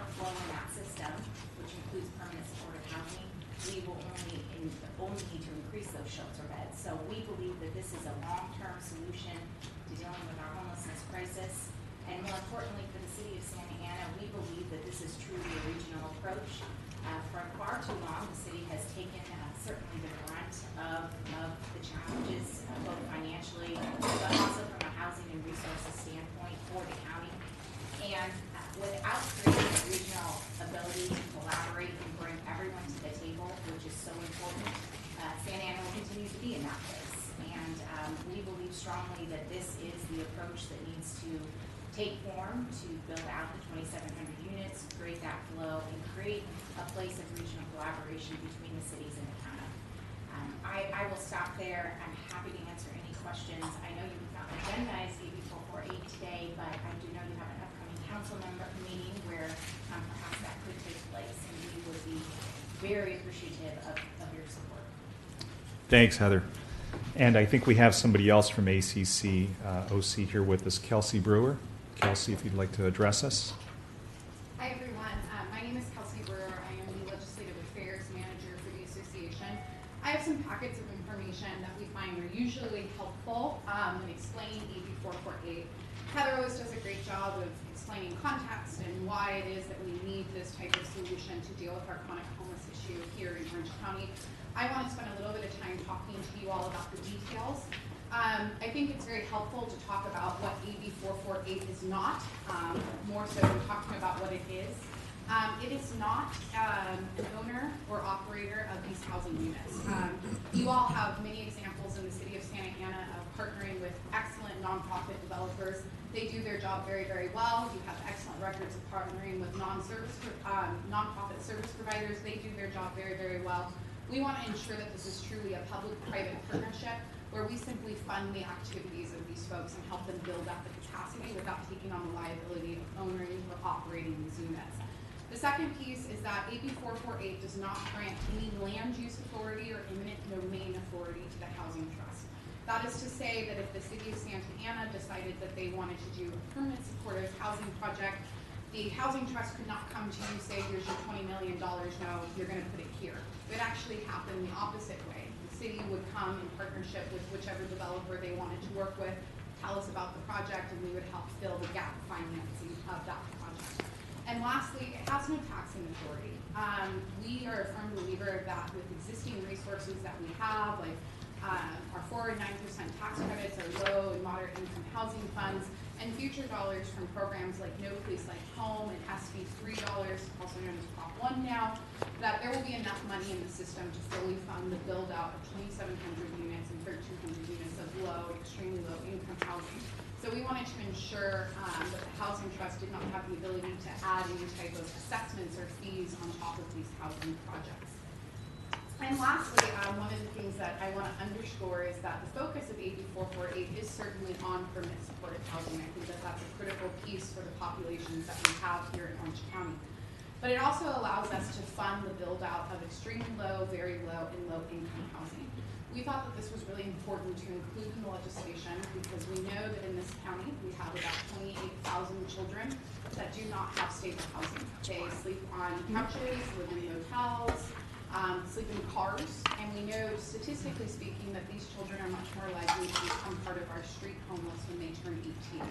overflow in that system, which includes permanent supportive housing, we will only need to increase those shelter beds. So we believe that this is a long-term solution to dealing with our homelessness crisis. And more importantly, for the city of Santa Ana, we believe that this is truly a regional approach. For far too long, the city has taken certainly the brunt of the challenges, both financially, but also from a housing and resources standpoint for the county. And without creating a regional ability to collaborate and bring everyone to the table, which is so important, Santa Ana will continue to be in that place. And we believe strongly that this is the approach that needs to take form to build out the 2,700 units, create that flow, and create a place of regional collaboration between the cities and the county. I will stop there. I'm happy to answer any questions. I know you've not agendized AB 448 today, but I do know you have an upcoming council member meeting where perhaps that could take place, and we would be very appreciative of your support. Thanks, Heather. And I think we have somebody else from ACC OC here with us, Kelsey Brewer. Kelsey, if you'd like to address us. Hi, everyone. My name is Kelsey Brewer. I am the Legislative Affairs Manager for the Association. I have some packets of information that we find are usually helpful when explaining AB 448. Heather always does a great job of explaining context and why it is that we need this type of solution to deal with our chronic homeless issue here in Orange County. I want to spend a little bit of time talking to you all about the details. I think it's very helpful to talk about what AB 448 is not, more so than talking about what it is. It is not an owner or operator of these housing units. You all have many examples in the city of Santa Ana of partnering with excellent nonprofit developers. They do their job very, very well. You have excellent records of partnering with nonprofit service providers. They do their job very, very well. We want to ensure that this is truly a public-private partnership where we simply fund the activities of these folks and help them build up the capacity without taking on the liability of owning or operating these units. The second piece is that AB 448 does not grant any land use authority or eminent domain authority to the Housing Trust. That is to say that if the city of Santa Ana decided that they wanted to do a permanent supportive housing project, the Housing Trust could not come to you and say, here's your $20 million, no, you're going to put it here. It would actually happen the opposite way. The city would come in partnership with whichever developer they wanted to work with, tell us about the project, and we would help fill the gap financing of that project. And lastly, it has no taxing authority. We are a firm believer that with existing resources that we have, like our 4 and 9% tax credits, our low and moderate income housing funds, and future dollars from programs like No Place Like Home and SB $3, also known as Prop 1 now, that there will be enough money in the system to fully fund the build out of 2,700 units and 1,300 units of low, extremely low income housing. So we wanted to ensure that the Housing Trust did not have the ability to add any type of assessments or fees on top of these housing projects. And lastly, one of the things that I want to underscore is that the focus of AB 448 is certainly on permanent supportive housing. I think that that's a critical piece for the populations that we have here in Orange County. But it also allows us to fund the build out of extremely low, very low, and low income housing. We thought that this was really important to include in the legislation because we know that in this county we have about 28,000 children that do not have stable housing. They sleep on couches, live in hotels, sleep in cars, and we know statistically speaking that these children are much more likely to become part of our street homeless when they turn 18.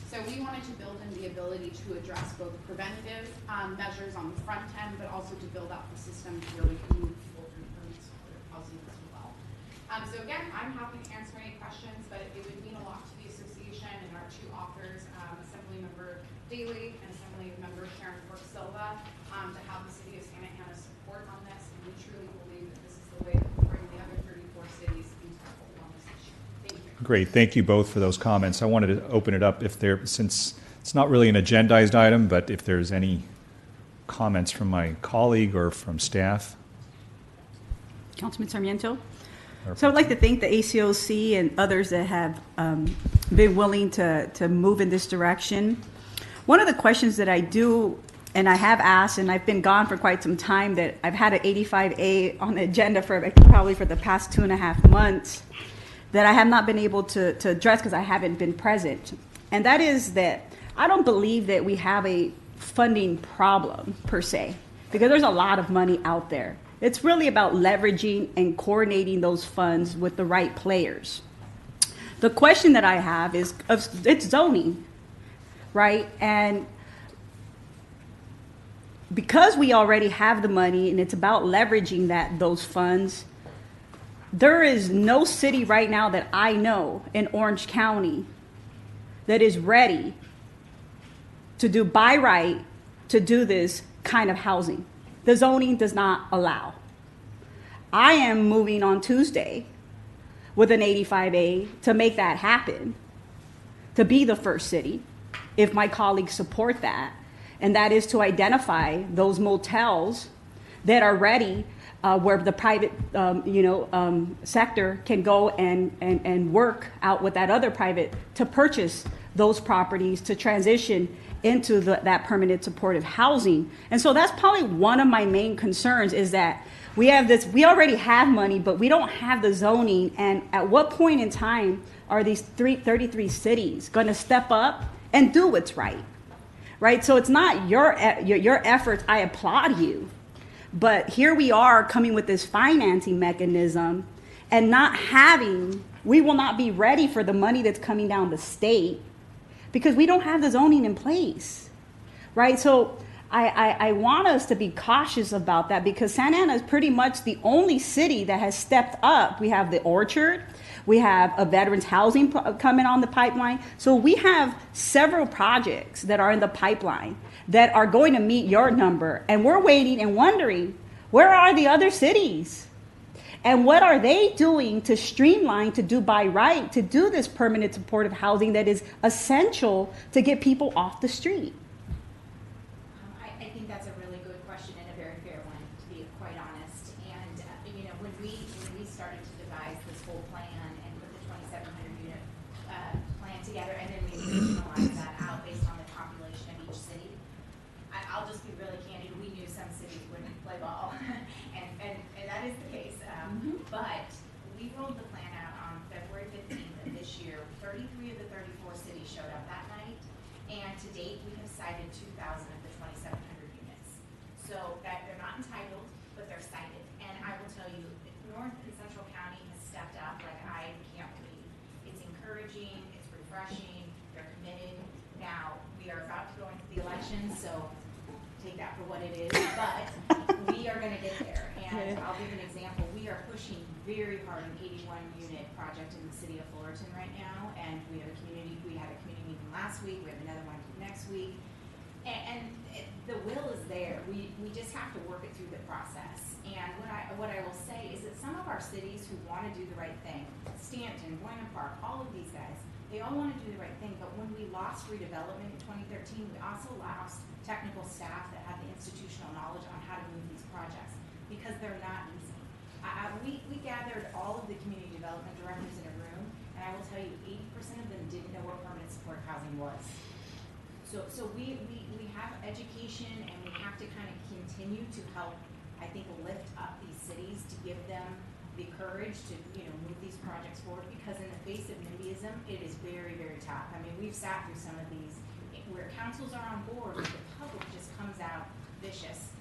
So we wanted to build in the ability to address both preventative measures on the front end, but also to build out the system to where we can move people through permanent supportive housing as well. So again, I'm happy to answer any questions, but it would mean a lot to the association and our two authors, Assemblymember Daley and Assemblymember Sharon Fork Silva, to have the city of Santa Ana support on this. And we truly believe that this is the way that we bring the other 34 cities into our hold on this issue. Thank you. Great. Thank you both for those comments. I wanted to open it up since it's not really an agendized item, but if there's any comments from my colleague or from staff. Councilman Sarmiento. So I'd like to thank the ACOC and others that have been willing to move in this direction. One of the questions that I do, and I have asked, and I've been gone for quite some time, that I've had an 85A on the agenda for probably for the past 2.5 months, that I have not been able to address because I haven't been present. And that is that I don't believe that we have a funding problem per se, because there's a lot of money out there. It's really about leveraging and coordinating those funds with the right players. The question that I have is, it's zoning, right? And because we already have the money and it's about leveraging those funds, there is no city right now that I know in Orange County that is ready to do by right to do this kind of housing. The zoning does not allow. I am moving on Tuesday with an 85A to make that happen, to be the first city, if my colleagues support that. And that is to identify those motels that are ready, where the private sector can go and work out with that other private to purchase those properties to transition into that permanent supportive housing. And so that's probably one of my main concerns, is that we already have money, but we don't have the zoning. And at what point in time are these 33 cities going to step up and do what's right? Right? So it's not your efforts. I applaud you. But here we are coming with this financing mechanism and we will not be ready for the money that's coming down the state because we don't have the zoning in place, right? So I want us to be cautious about that, because Santa Ana is pretty much the only city that has stepped up. We have the Orchard. We have a veterans housing coming on the pipeline. So we have several projects that are in the pipeline that are going to meet your number. And we're waiting and wondering, where are the other cities? And what are they doing to streamline, to do by right, to do this permanent supportive housing that is essential to get people off the street? I think that's a really good question and a very fair one, to be quite honest. And when we started to devise this whole plan and put the 2,700 unit plan together, and then we regionalized that out based on the population of each city, I'll just be really candid. We knew some cities wouldn't play ball, and that is the case. But we rolled the plan out on February 15th of this year. 33 of the 34 cities showed up that night, and to date we have cited 2,000 of the 2,700 units. So that they're not entitled, but they're cited. And I will tell you, North and Central County has stepped up like I can't believe. It's encouraging, it's refreshing, they're committed. Now, we are about to go into the election, so take that for what it is, but we are going to get there. And I'll give an example. We are pushing very hard an 81 unit project in the city of Fullerton right now, and we had a community meeting last week, we have another one next week, and the will is there. We just have to work it through the process. And what I will say is that some of our cities who want to do the right thing, Stanton, Buena Park, all of these guys, they all want to do the right thing, but when we lost redevelopment in 2013, we also lost technical staff that had the institutional knowledge on how to move these projects, because they're not easy. We gathered all of the community development directors in a room, and I will tell you, 80% of them didn't know what permanent supportive housing was. So we have education, and we have to kind of continue to help, I think, lift up these cities to give them the courage to move these projects forward, because in the face of NIMBYism, it is very, very tough. I mean, we've sat through some of these where councils are on board, but the public just comes out vicious.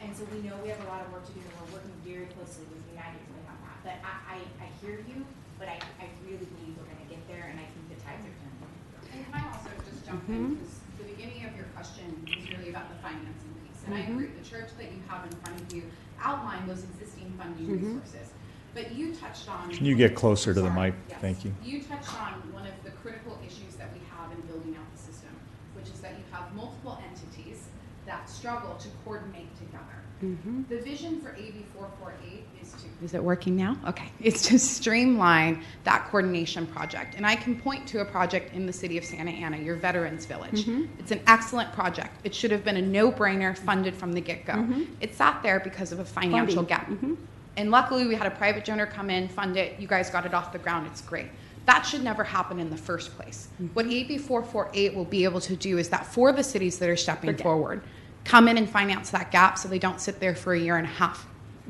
And so we know we have a lot of work to do, and we're working very closely with United Way on that. But I hear you, but I really believe we're going to get there, and I think the tides are turning. And can I also just jump in, because the beginning of your question was really about the financing piece. And I agree, the church that you have in front of you outlined those existing funding resources. But you touched on... Can you get closer to the mic? Yes. Thank you. You touched on one of the critical issues that we have in building out the system, which is that you have multiple entities that struggle to coordinate together. The vision for AB 448 is to... Is it working now? Okay. It's to streamline that coordination project. And I can point to a project in the city of Santa Ana, your Veterans Village. It's an excellent project. It should have been a no-brainer, funded from the get-go. It sat there because of a financial gap. And luckily, we had a private donor come in, fund it. You guys got it off the ground. It's great. That should never happen in the first place. What AB 448 will be able to do is that for the cities that are stepping forward, come in and finance that gap so they don't sit there for a year and a half.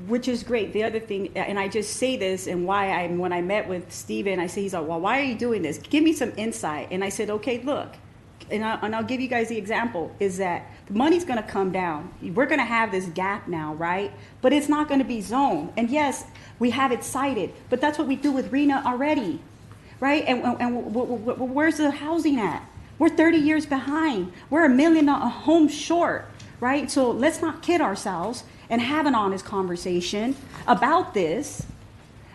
Which is great. The other thing, and I just say this, and when I met with Steven, I said, he's like, well, why are you doing this? Give me some insight. And I said, okay, look, and I'll give you guys the example, is that the money's going to come down. We're going to have this gap now, right? But it's not going to be zoned. And yes, we have it cited, but that's what we do with RENA already, right? And where's the housing at? We're 30 years behind. We're $1 million homes short, right? So let's not kid ourselves and have an honest conversation about this,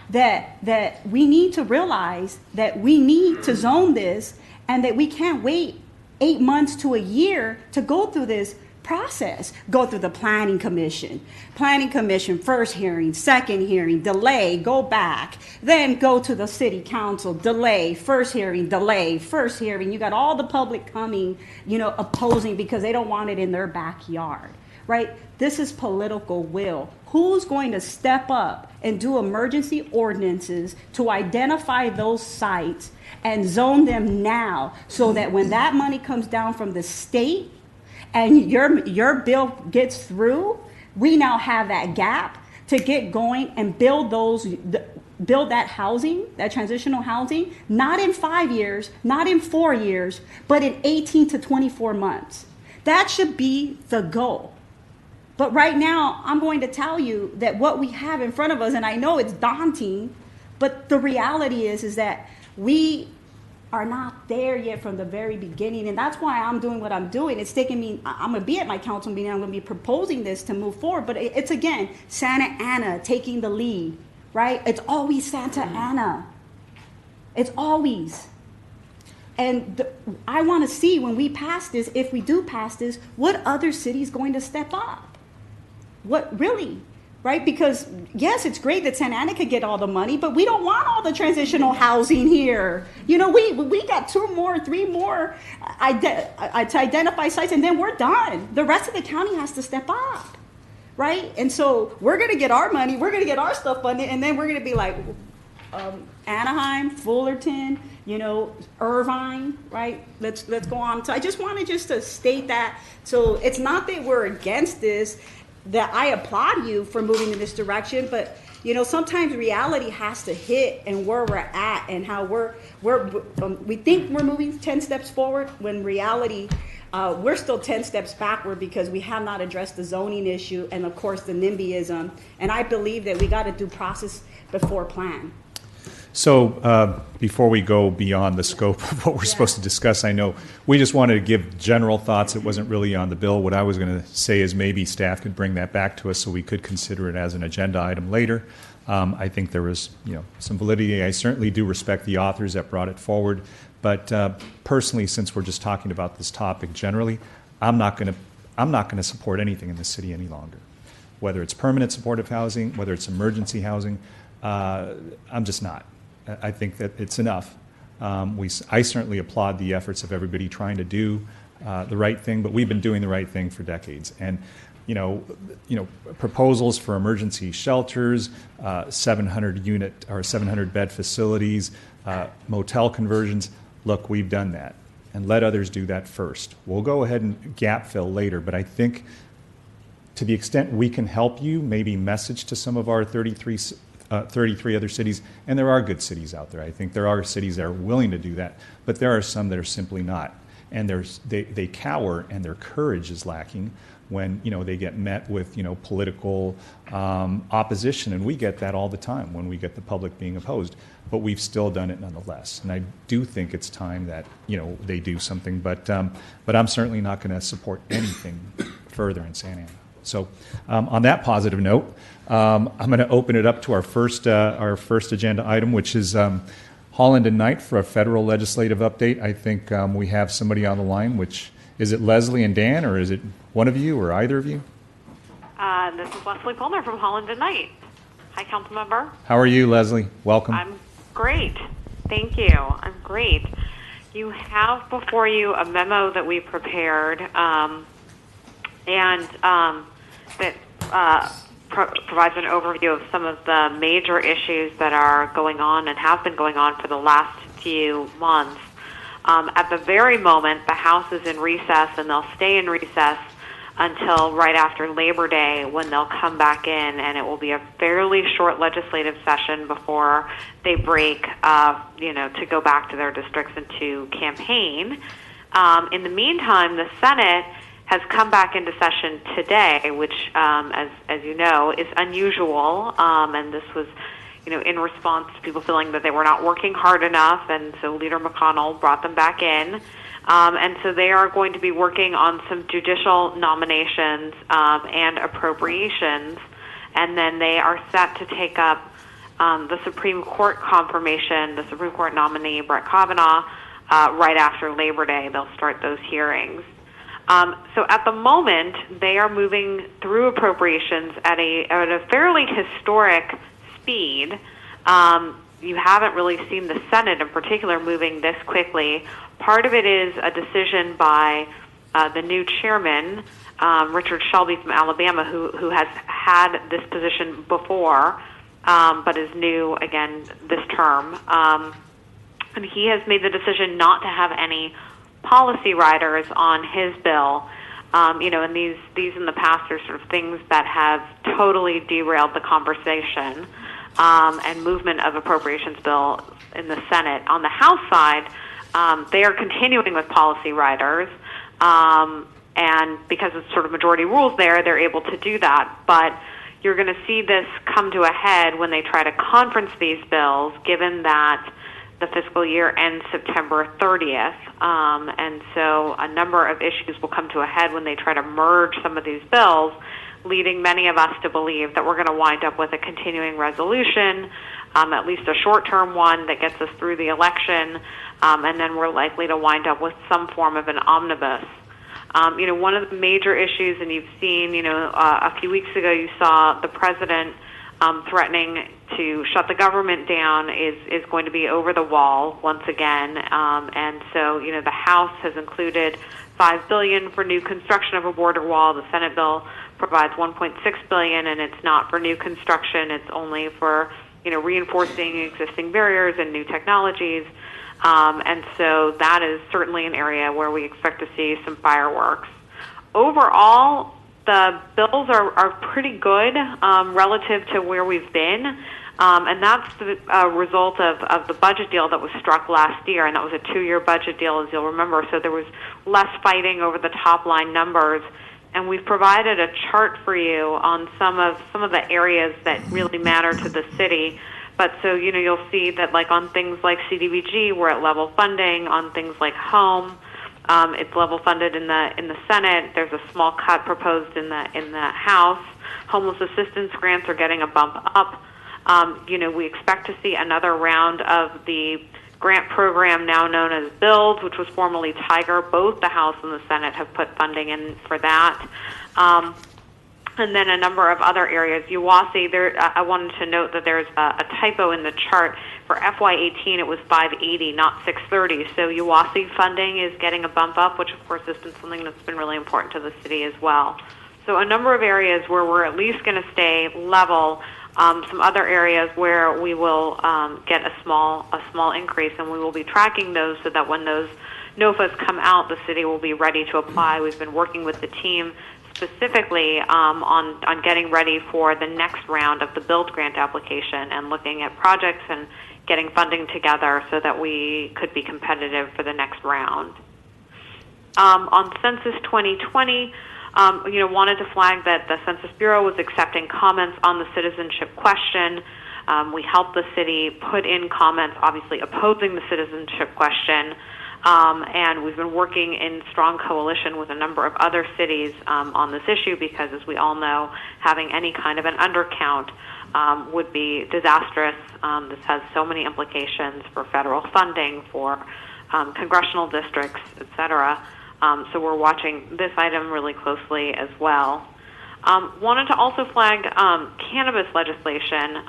that we need to realize that we need to zone this and that we can't wait 8 months to a year to go through this process. Go through the planning commission, first hearing, second hearing, delay, go back, then go to the city council, delay, first hearing, delay, first hearing. You got all the public coming, opposing because they don't want it in their backyard, right? This is political will. Who's going to step up and do emergency ordinances to identify those sites and zone them now so that when that money comes down from the state and your bill gets through, we now have that gap to get going and build that housing, that transitional housing, not in 5 years, not in 4 years, but in 18 to 24 months. That should be the goal. But right now, I'm going to tell you that what we have in front of us, and I know it's daunting, but the reality is that we are not there yet from the very beginning. And that's why I'm doing what I'm doing. It's taking me, I'm going to be at my council meeting, I'm going to be proposing this to move forward. But it's, again, Santa Ana taking the lead, right? It's always Santa Ana. It's always. And I want to see when we pass this, if we do pass this, what other city is going to step up? What really, right? Because yes, it's great that Santa Ana could get all the money, but we don't want all the transitional housing here. We got 2 more, 3 more to identify sites, and then we're done. The rest of the county has to step up, right? And so we're going to get our money, we're going to get our stuff funded, and then we're going to be like Anaheim, Fullerton, Irvine, right? Let's go on. So I just wanted to state that. So it's not that we're against this, that I applaud you for moving in this direction, but sometimes reality has to hit and where we're at and how we think we're moving 10 steps forward when reality we're still 10 steps backward because we have not addressed the zoning issue and of course the NIMBYism. And I believe that we got to do process before plan. So before we go beyond the scope of what we're supposed to discuss, I know we just wanted to give general thoughts. It wasn't really on the bill. What I was going to say is maybe staff could bring that back to us so we could consider it as an agenda item later. I think there was some validity. I certainly do respect the authors that brought it forward. But personally, since we're just talking about this topic generally, I'm not going to support anything in this city any longer, whether it's permanent supportive housing, whether it's emergency housing. I'm just not. I think that it's enough. I certainly applaud the efforts of everybody trying to do the right thing, but we've been doing the right thing for decades. And proposals for emergency shelters, 700 bed facilities, motel conversions. Look, we've done that, and let others do that first. We'll go ahead and gap fill later, but I think to the extent we can help you, maybe message to some of our 33 other cities, and there are good cities out there. I think there are cities that are willing to do that, but there are some that are simply not. And they cower, and their courage is lacking when they get met with political opposition, and we get that all the time when we get the public being opposed. But we've still done it nonetheless, and I do think it's time that they do something. But I'm certainly not going to support anything further in Santa Ana. So on that positive note, I'm going to open it up to our first agenda item, which is Holland and Knight for a federal legislative update. I think we have somebody on the line, which is it Leslie and Dan, or is it one of you or either of you? This is Leslie Palmer from Holland and Knight. Hi, council member. How are you, Leslie? Welcome. I'm great. Thank you. I'm great. You have before you a memo that we prepared that provides an overview of some of the major issues that are going on and have been going on for the last few months. At the very moment, the House is in recess, and they'll stay in recess until right after Labor Day, when they'll come back in, and it will be a fairly short legislative session before they break, to go back to their districts and to campaign. In the meantime, the Senate has come back into session today, which, as you know, is unusual, and this was, in response to people feeling that they were not working hard enough, and so Leader McConnell brought them back in. And so they are going to be working on some judicial nominations and appropriations, and then they are set to take up the Supreme Court confirmation, the Supreme Court nominee, Brett Kavanaugh, right after Labor Day. They'll start those hearings. So at the moment, they are moving through appropriations at a fairly historic speed. You haven't really seen the Senate in particular moving this quickly. Part of it is a decision by the new chairman, Richard Shelby from Alabama, who has had this position before, but is new again this term. And he has made the decision not to have any policy riders on his bill. And these in the past are sort of things that have totally derailed the conversation and movement of appropriations bill in the Senate. On the House side, they are continuing with policy riders, and because it's sort of majority rules there, they're able to do that. But you're going to see this come to a head when they try to conference these bills, given that the fiscal year ends September 30th. And so a number of issues will come to a head when they try to merge some of these bills, leading many of us to believe that we're going to wind up with a continuing resolution, at least a short-term one that gets us through the election, and then we're likely to wind up with some form of an omnibus. One of the major issues, and you've seen, a few weeks ago you saw the president threatening to shut the government down is going to be over the wall once again. And so, the House has included $5 billion for new construction of a border wall. The Senate bill provides $1.6 billion, and it's not for new construction. It's only for, reinforcing existing barriers and new technologies. And so that is certainly an area where we expect to see some fireworks. Overall, the bills are pretty good relative to where we've been, and that's the result of the budget deal that was struck last year, and that was a 2-year budget deal, as you'll remember. So there was less fighting over the top line numbers, and we've provided a chart for you on some of the areas that really matter to the city. But so, you'll see that like on things like CDBG, we're at level funding. On things like home, it's level funded in the Senate. There's a small cut proposed in the House. Homeless assistance grants are getting a bump up. We expect to see another round of the grant program now known as Build, which was formerly Tiger. Both the House and the Senate have put funding in for that. And then a number of other areas. UWASI, I wanted to note that there's a typo in the chart. For FY18, it was 580, not 630. So UWASI funding is getting a bump up, which of course has been something that's been really important to the city as well. So a number of areas where we're at least going to stay level. Some other areas where we will get a small increase, and we will be tracking those so that when those NOFAs come out, the city will be ready to apply. We've been working with the team specifically on getting ready for the next round of the Build grant application and looking at projects and getting funding together so that we could be competitive for the next round. On Census 2020, wanted to flag that the Census Bureau was accepting comments on the citizenship question. We helped the city put in comments, obviously opposing the citizenship question, and we've been working in strong coalition with a number of other cities on this issue because, as we all know, having any kind of an undercount would be disastrous. This has so many implications for federal funding, for congressional districts, et cetera. So we're watching this item really closely as well. Wanted to also flag cannabis legislation.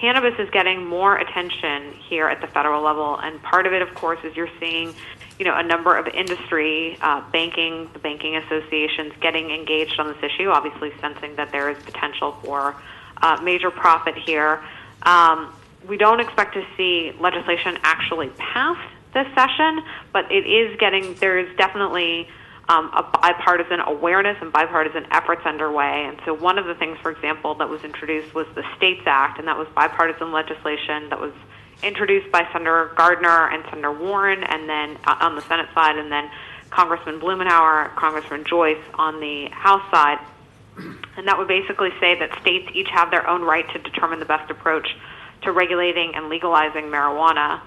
Cannabis is getting more attention here at the federal level, and part of it, of course, is you're seeing, a number of industry, the banking associations getting engaged on this issue, obviously sensing that there is potential for major profit here. We don't expect to see legislation actually passed this session, but there is definitely a bipartisan awareness and bipartisan efforts underway. And so one of the things, for example, that was introduced was the States Act, and that was bipartisan legislation that was introduced by Senator Gardner and Senator Warren, and then on the Senate side, and then Congressman Blumenauer, Congressman Joyce on the House side. And that would basically say that states each have their own right to determine the best approach to regulating and legalizing marijuana,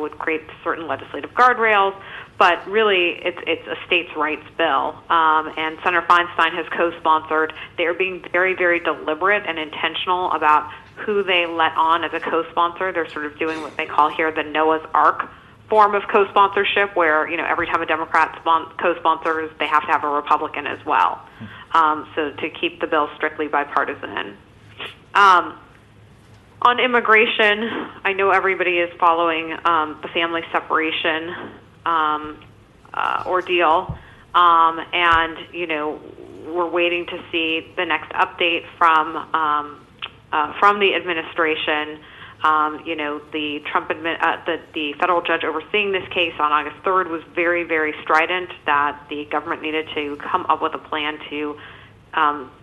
would create certain legislative guardrails. But really, it's a states' rights bill, and Senator Feinstein has co-sponsored. They are being very, very deliberate and intentional about who they let on as a co-sponsor. They're sort of doing what they call here the Noah's Ark form of co-sponsorship, where every time a Democrat co-sponsors, they have to have a Republican as well. So to keep the bill strictly bipartisan. On immigration, I know everybody is following the family separation ordeal, and we're waiting to see the next update from the administration. The Trump the federal judge overseeing this case on August 3rd was very, very strident that the government needed to come up with a plan to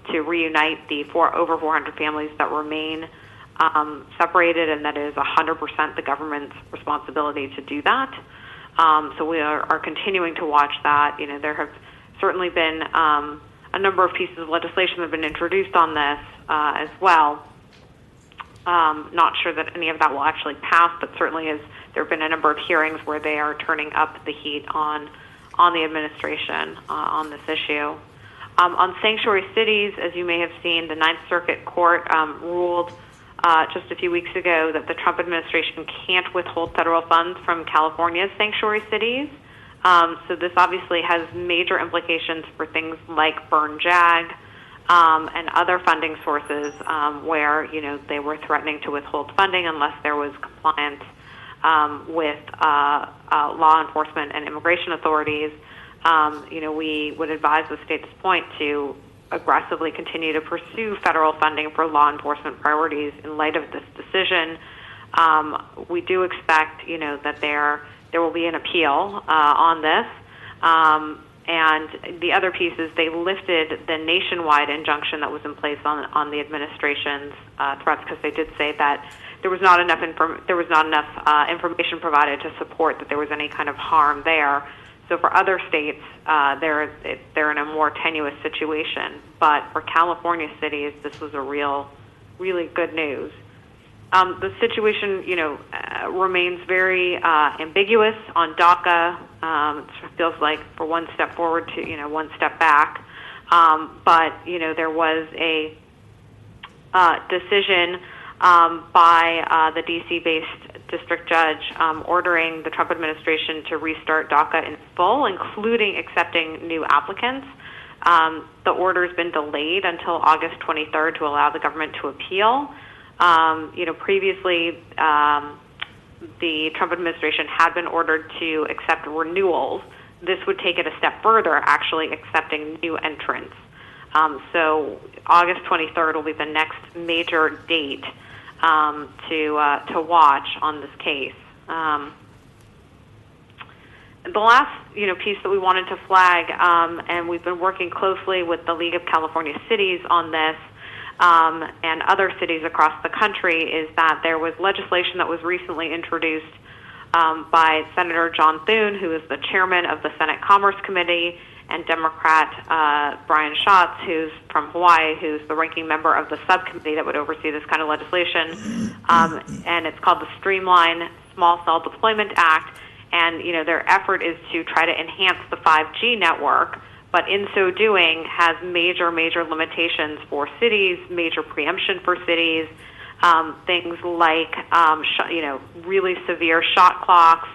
reunite the over 400 families that remain separated, and that is 100% the government's responsibility to do that. So we are continuing to watch that. There have certainly been a number of pieces of legislation that have been introduced on this as well. Not sure that any of that will actually pass, but certainly there have been a number of hearings where they are turning up the heat on the administration on this issue. On sanctuary cities, as you may have seen, the Ninth Circuit Court ruled just a few weeks ago that the Trump administration can't withhold federal funds from California's sanctuary cities. So this obviously has major implications for things like Burn Jag and other funding sources where they were threatening to withhold funding unless there was compliance with law enforcement and immigration authorities. We would advise the state at this point to aggressively continue to pursue federal funding for law enforcement priorities in light of this decision. We do expect, that there will be an appeal on this. And the other piece is they lifted the nationwide injunction that was in place on the administration's threats, because they did say that there was not enough information provided to support that there was any kind of harm there. So for other states, they're in a more tenuous situation. But for California cities, this was really good news. The situation, remains very ambiguous on DACA. It feels like for one step forward to, one step back. But there was a decision by the D.C.-based district judge ordering the Trump administration to restart DACA in full, including accepting new applicants. The order's been delayed until August 23rd to allow the government to appeal. Previously, the Trump administration had been ordered to accept renewals. This would take it a step further, actually accepting new entrants. So August 23rd will be the next major date to watch on this case. The last piece that we wanted to flag, and we've been working closely with the League of California Cities on this, and other cities across the country, is that there was legislation that was recently introduced by Senator John Thune, who is the chairman of the Senate Commerce Committee, and Democrat Brian Schatz, who's from Hawaii, who's the ranking member of the subcommittee that would oversee this kind of legislation. And it's called the Streamline Small Cell Deployment Act. And, their effort is to try to enhance the 5G network, but in so doing has major limitations for cities, major preemption for cities, things like, really severe shot clocks,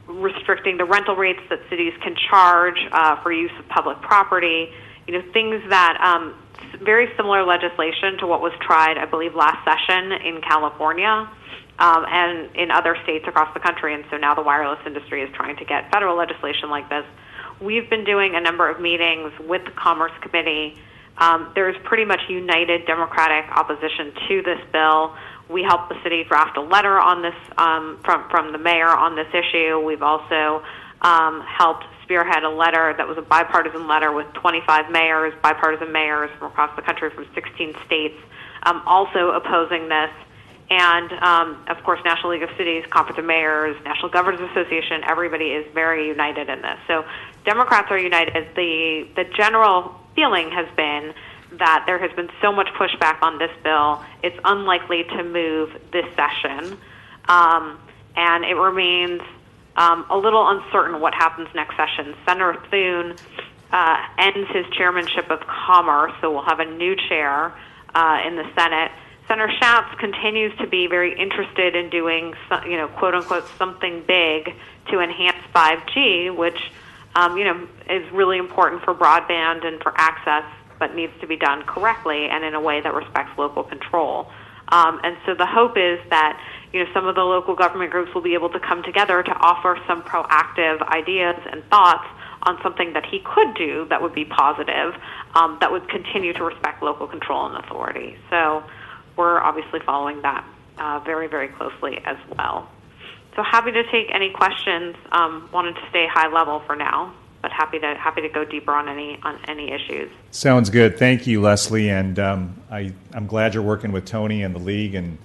restricting the rental rates that cities can charge for use of public property, things that very similar legislation to what was tried, I believe, last session in California and in other states across the country. And so now the wireless industry is trying to get federal legislation like this. We've been doing a number of meetings with the Commerce Committee. There's pretty much united Democratic opposition to this bill. We helped the city draft a letter on this from the mayor on this issue. We've also helped spearhead a letter that was a bipartisan letter with 25 bipartisan mayors from across the country from 16 states, also opposing this. And, of course, National League of Cities, Conference of Mayors, National Governors Association, everybody is very united in this. So Democrats are united. The general feeling has been that there has been so much pushback on this bill, it's unlikely to move this session. And it remains a little uncertain what happens next session. Senator Thune ends his chairmanship of Commerce, so we'll have a new chair in the Senate. Senator Schatz continues to be very interested in doing, quote unquote, something big to enhance 5G, which, is really important for broadband and for access, but needs to be done correctly and in a way that respects local control. And so the hope is that, some of the local government groups will be able to come together to offer some proactive ideas and thoughts on something that he could do that would be positive, that would continue to respect local control and authority. So we're obviously following that very, very closely as well. So happy to take any questions. Wanted to stay high level for now, but happy to go deeper on any issues. Sounds good. Thank you, Leslie. And I'm glad you're working with Tony and the league and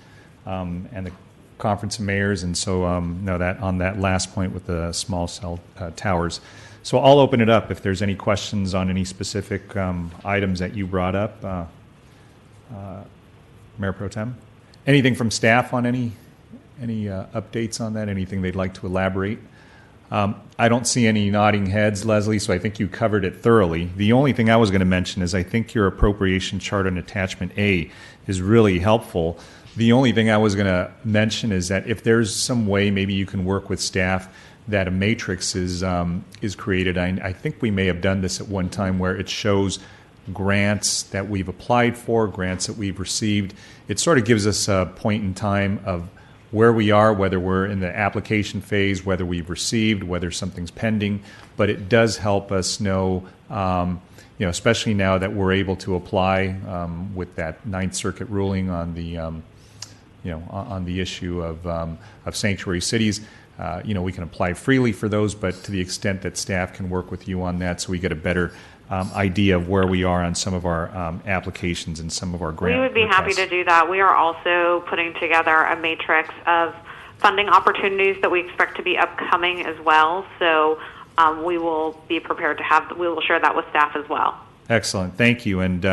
the Conference of Mayors. And so that on that last point with the small cell towers. So I'll open it up if there's any questions on any specific items that you brought up. Mayor Pro Tem, anything from staff on any updates on that? Anything they'd like to elaborate? I don't see any nodding heads, Leslie, so I think you covered it thoroughly. The only thing I was going to mention is I think your appropriation chart on attachment A is really helpful. The only thing I was going to mention is that if there's some way maybe you can work with staff that a matrix is created. I think we may have done this at one time where it shows grants that we've applied for, grants that we've received. It sort of gives us a point in time of where we are, whether we're in the application phase, whether we've received, whether something's pending. But it does help us know, especially now that we're able to apply with that Ninth Circuit ruling on the, on the issue of sanctuary cities. We can apply freely for those, but to the extent that staff can work with you on that so we get a better idea of where we are on some of our applications and some of our grant We would be happy to do that. We are also putting together a matrix of funding opportunities that we expect to be upcoming as well. So we will be prepared to we will share that with staff as well. Excellent. Thank you. And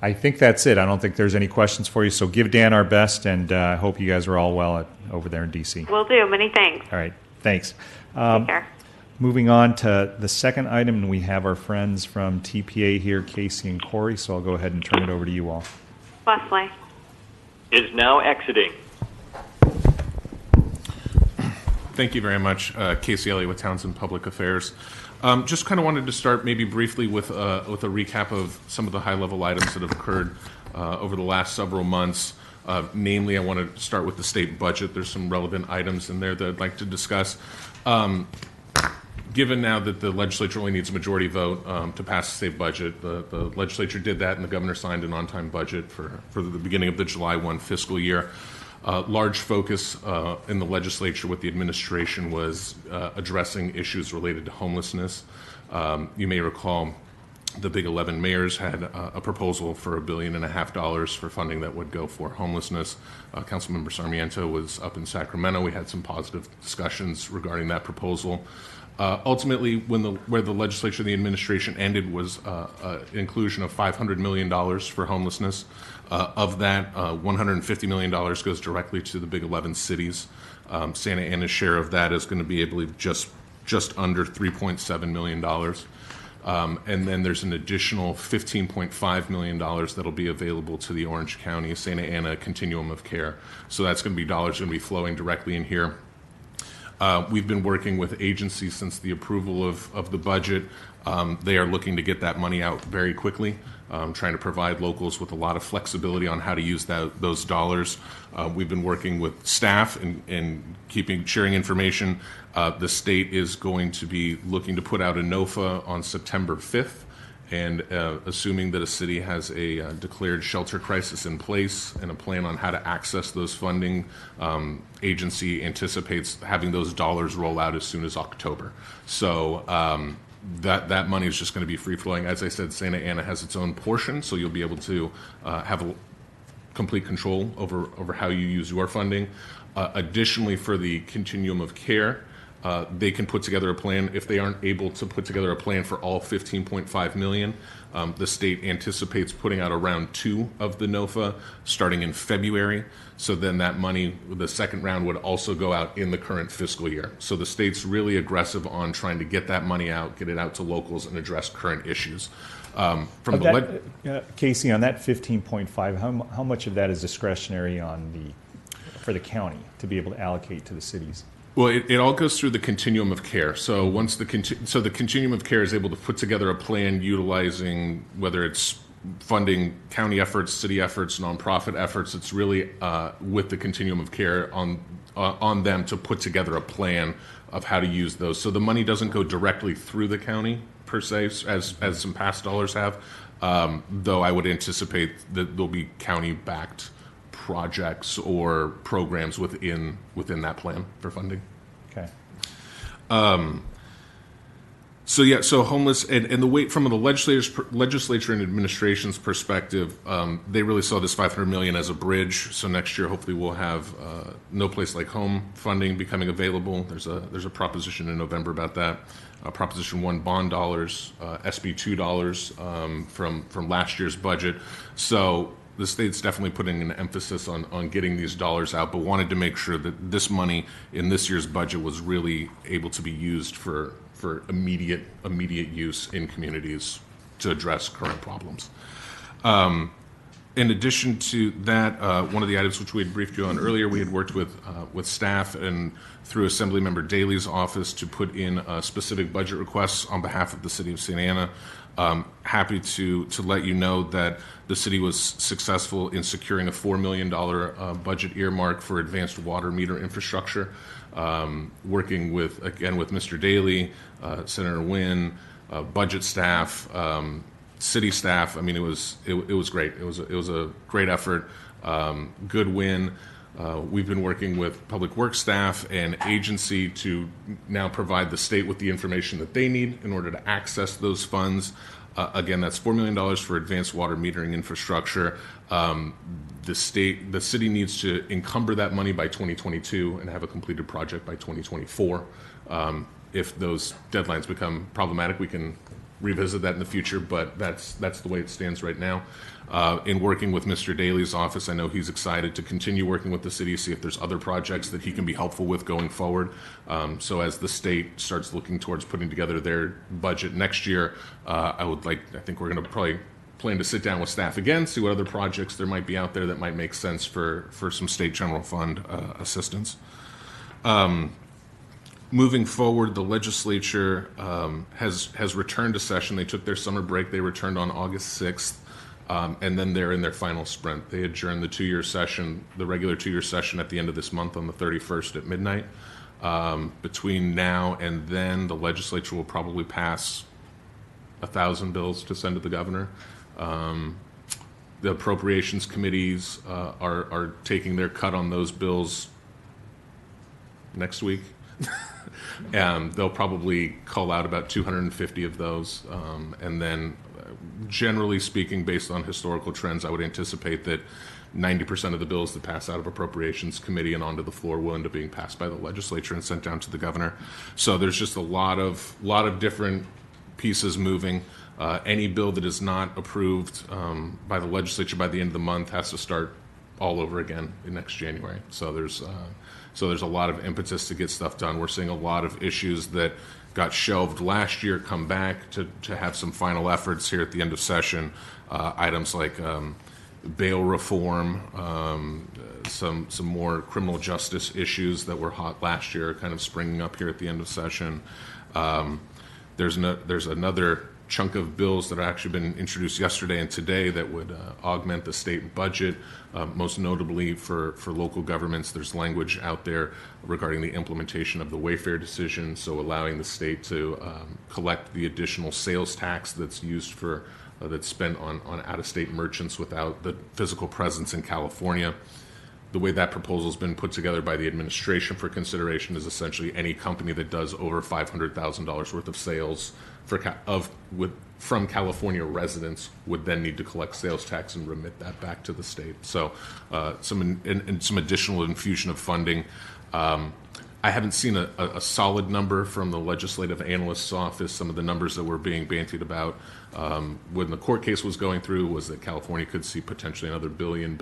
I think that's it. I don't think there's any questions for you. So give Dan our best, and I hope you guys are all well over there in D.C. Will do. Many thanks. All right. Thanks. Take care. Moving on to the second item, and we have our friends from TPA here, Casey and Corey, so I'll go ahead and turn it over to you all. Leslie. Is now exiting. Thank you very much. Casey Elliott with Townsend Public Affairs. Just kind of wanted to start maybe briefly with a recap of some of the high-level items that have occurred over the last several months. Namely, I want to start with the state budget. There's some relevant items in there that I'd like to discuss. Given now that the legislature only needs a majority vote to pass the state budget, the legislature did that, and the governor signed an on-time budget for the beginning of the July 1 fiscal year. Large focus in the legislature with the administration was addressing issues related to homelessness. You may recall the Big 11 mayors had a proposal for $1.5 billion for funding that would go for homelessness. Councilmember Sarmiento was up in Sacramento. We had some positive discussions regarding that proposal. Ultimately, where the legislature and the administration ended was inclusion of $500 million for homelessness. Of that, $150 million goes directly to the Big 11 cities. Santa Ana's share of that is going to be, I believe, just under $3.7 million. And then there's an additional $15.5 million that'll be available to the Orange County Santa Ana Continuum of Care. So that's going to be dollars going to be flowing directly in here. We've been working with agencies since the approval of the budget. They are looking to get that money out very quickly, trying to provide locals with a lot of flexibility on how to use those dollars. We've been working with staff and sharing information. The state is going to be looking to put out a NOFA on September 5th. And assuming that a city has a declared shelter crisis in place and a plan on how to access those funding, agency anticipates having those dollars roll out as soon as October. So that money is just going to be free flowing. As I said, Santa Ana has its own portion, so you'll be able to have complete control over how you use your funding. Additionally, for the continuum of care, they can put together a plan. If they aren't able to put together a plan for all 15.5 million, the state anticipates putting out a round 2 of the NOFA starting in February. So then that money, the second round, would also go out in the current fiscal year. So the state's really aggressive on trying to get that money out, get it out to locals, and address current issues. Casey, on that 15.5, how much of that is discretionary for the county to be able to allocate to the cities? Well, it all goes through the continuum of care. So once the continuum of care is able to put together a plan utilizing whether it's funding county efforts, city efforts, nonprofit efforts, it's really with the continuum of care on them to put together a plan of how to use those. So the money doesn't go directly through the county per se, as some past dollars have. Though I would anticipate that there'll be county-backed projects or programs within that plan for funding. Okay. So homeless and the way from the legislature and administration's perspective, they really saw this $500 million as a bridge. So next year, hopefully, we'll have No Place Like Home funding becoming available. There's a proposition in November about that. Proposition 1 bond dollars, SB 2 dollars from last year's budget. So the state's definitely putting an emphasis on getting these dollars out, but wanted to make sure that this money in this year's budget was really able to be used for immediate use in communities to address current problems. In addition to that, one of the items which we had briefed you on earlier, we had worked with staff and through Assemblymember Daley's office to put in specific budget requests on behalf of the city of Santa Ana. Happy to let you know that the city was successful in securing a $4 million budget earmark for advanced water meter infrastructure. Working with Mr. Daley, Senator Wynn, budget staff, city staff. I mean, it was great. It was a great effort. Good win. We've been working with public works staff and agency to now provide the state with the information that they need in order to access those funds. Again, that's $4 million for advanced water metering infrastructure. The city needs to encumber that money by 2022 and have a completed project by 2024. If those deadlines become problematic, we can revisit that in the future, but that's the way it stands right now. In working with Mr. Daley's office, I know he's excited to continue working with the city, see if there's other projects that he can be helpful with going forward. So as the state starts looking towards putting together their budget next year, I think we're going to probably plan to sit down with staff again, see what other projects there might be out there that might make sense for some state general fund assistance. Moving forward, the legislature has returned to session. They took their summer break. They returned on August 6th, and then they're in their final sprint. They adjourned the regular two-year session at the end of this month on the 31st at midnight. Between now and then, the legislature will probably pass 1,000 bills to send to the governor. The appropriations committees are taking their cut on those bills next week. They'll probably call out about 250 of those. And then, generally speaking, based on historical trends, I would anticipate that 90% of the bills that pass out of appropriations committee and onto the floor will end up being passed by the legislature and sent down to the governor. So there's just a lot of different pieces moving. Any bill that is not approved by the legislature by the end of the month has to start all over again in next January. So there's a lot of impetus to get stuff done. We're seeing a lot of issues that got shelved last year come back to have some final efforts here at the end of session. Items like bail reform, some more criminal justice issues that were hot last year, kind of springing up here at the end of session. There's another chunk of bills that have actually been introduced yesterday and today that would augment the state budget. Most notably for local governments, there's language out there regarding the implementation of the Wayfair decision, so allowing the state to collect the additional sales tax that's used that's spent on out-of-state merchants without the physical presence in California. the way that proposal has been put together by the administration for consideration is essentially any company that does over $500,000 worth of sales from California residents would then need to collect sales tax and remit that back to the state. So some additional infusion of funding. I haven't seen a solid number from the legislative analyst's office. Some of the numbers that were being bantied about when the court case was going through was that California could see potentially another $1.5 billion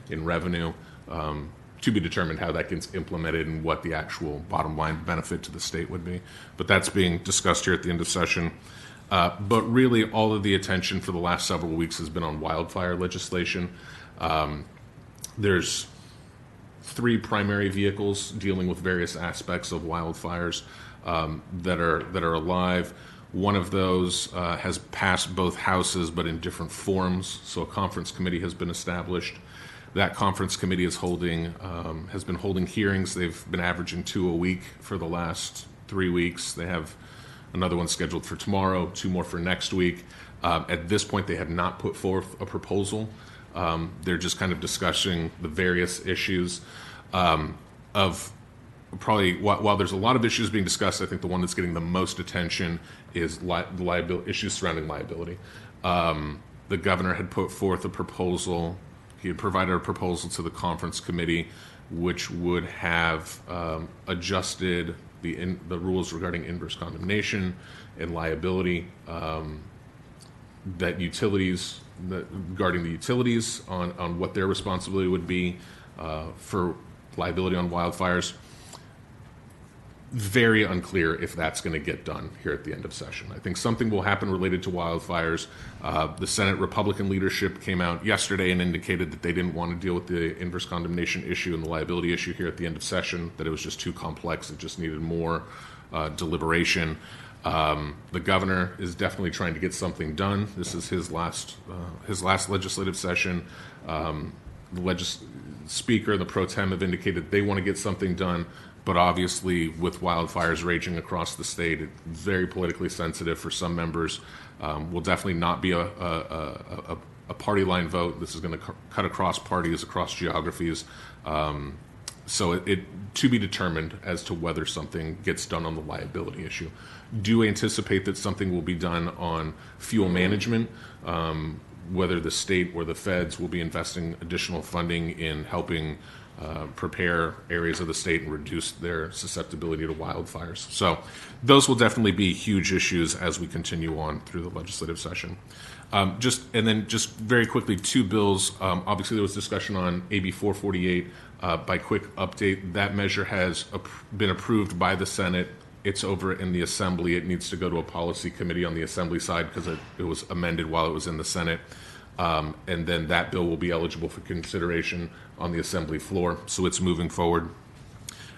in revenue. To be determined how that gets implemented and what the actual bottom line benefit to the state would be. But that's being discussed here at the end of session. But really, all of the attention for the last several weeks has been on wildfire legislation. There's 3 primary vehicles dealing with various aspects of wildfires that are alive. One of those has passed both houses, but in different forms. So a conference committee has been established. That conference committee has been holding hearings. They've been averaging 2 a week for the last 3 weeks. They have another one scheduled for tomorrow, 2 more for next week. At this point, they have not put forth a proposal. They're just kind of discussing the various issues of probably, while there's a lot of issues being discussed, I think the one that's getting the most attention is the issues surrounding liability. The governor had put forth a proposal. He had provided a proposal to the conference committee, which would have adjusted the rules regarding inverse condemnation and liability, regarding the utilities on what their responsibility would be for liability on wildfires. Very unclear if that's going to get done here at the end of session. I think something will happen related to wildfires. The Senate Republican leadership came out yesterday and indicated that they didn't want to deal with the inverse condemnation issue and the liability issue here at the end of session, that it was just too complex. It just needed more deliberation. The governor is definitely trying to get something done. This is his last legislative session. The Speaker and the pro tem have indicated they want to get something done. But obviously, with wildfires raging across the state, it's very politically sensitive for some members. Will definitely not be a party line vote. This is going to cut across parties, across geographies. So it to be determined as to whether something gets done on the liability issue. Do anticipate that something will be done on fuel management, whether the state or the feds will be investing additional funding in helping prepare areas of the state and reduce their susceptibility to wildfires. So those will definitely be huge issues as we continue on through the legislative session. Just very quickly, 2 bills. Obviously, there was discussion on AB 448. By quick update, that measure has been approved by the Senate. It's over in the Assembly. It needs to go to a policy committee on the Assembly side because it was amended while it was in the Senate. And then that bill will be eligible for consideration on the Assembly floor. So it's moving forward.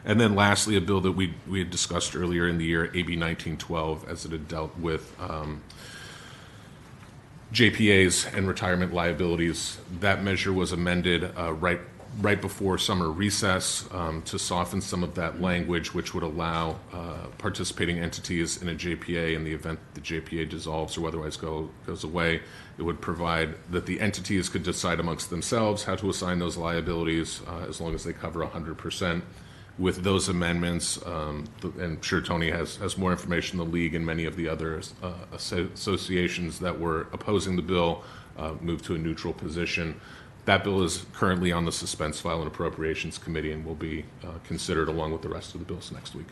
And then lastly, a bill that we had discussed earlier in the year, AB 1912, as it had dealt with JPAs and retirement liabilities. That measure was amended right before summer recess to soften some of that language, which would allow participating entities in a JPA in the event the JPA dissolves or otherwise goes away. It would provide that the entities could decide amongst themselves how to assign those liabilities as long as they cover 100%. With those amendments, and I'm sure Tony has more information, the League and many of the other associations that were opposing the bill moved to a neutral position. That bill is currently on the Suspense File and Appropriations Committee and will be considered along with the rest of the bills next week.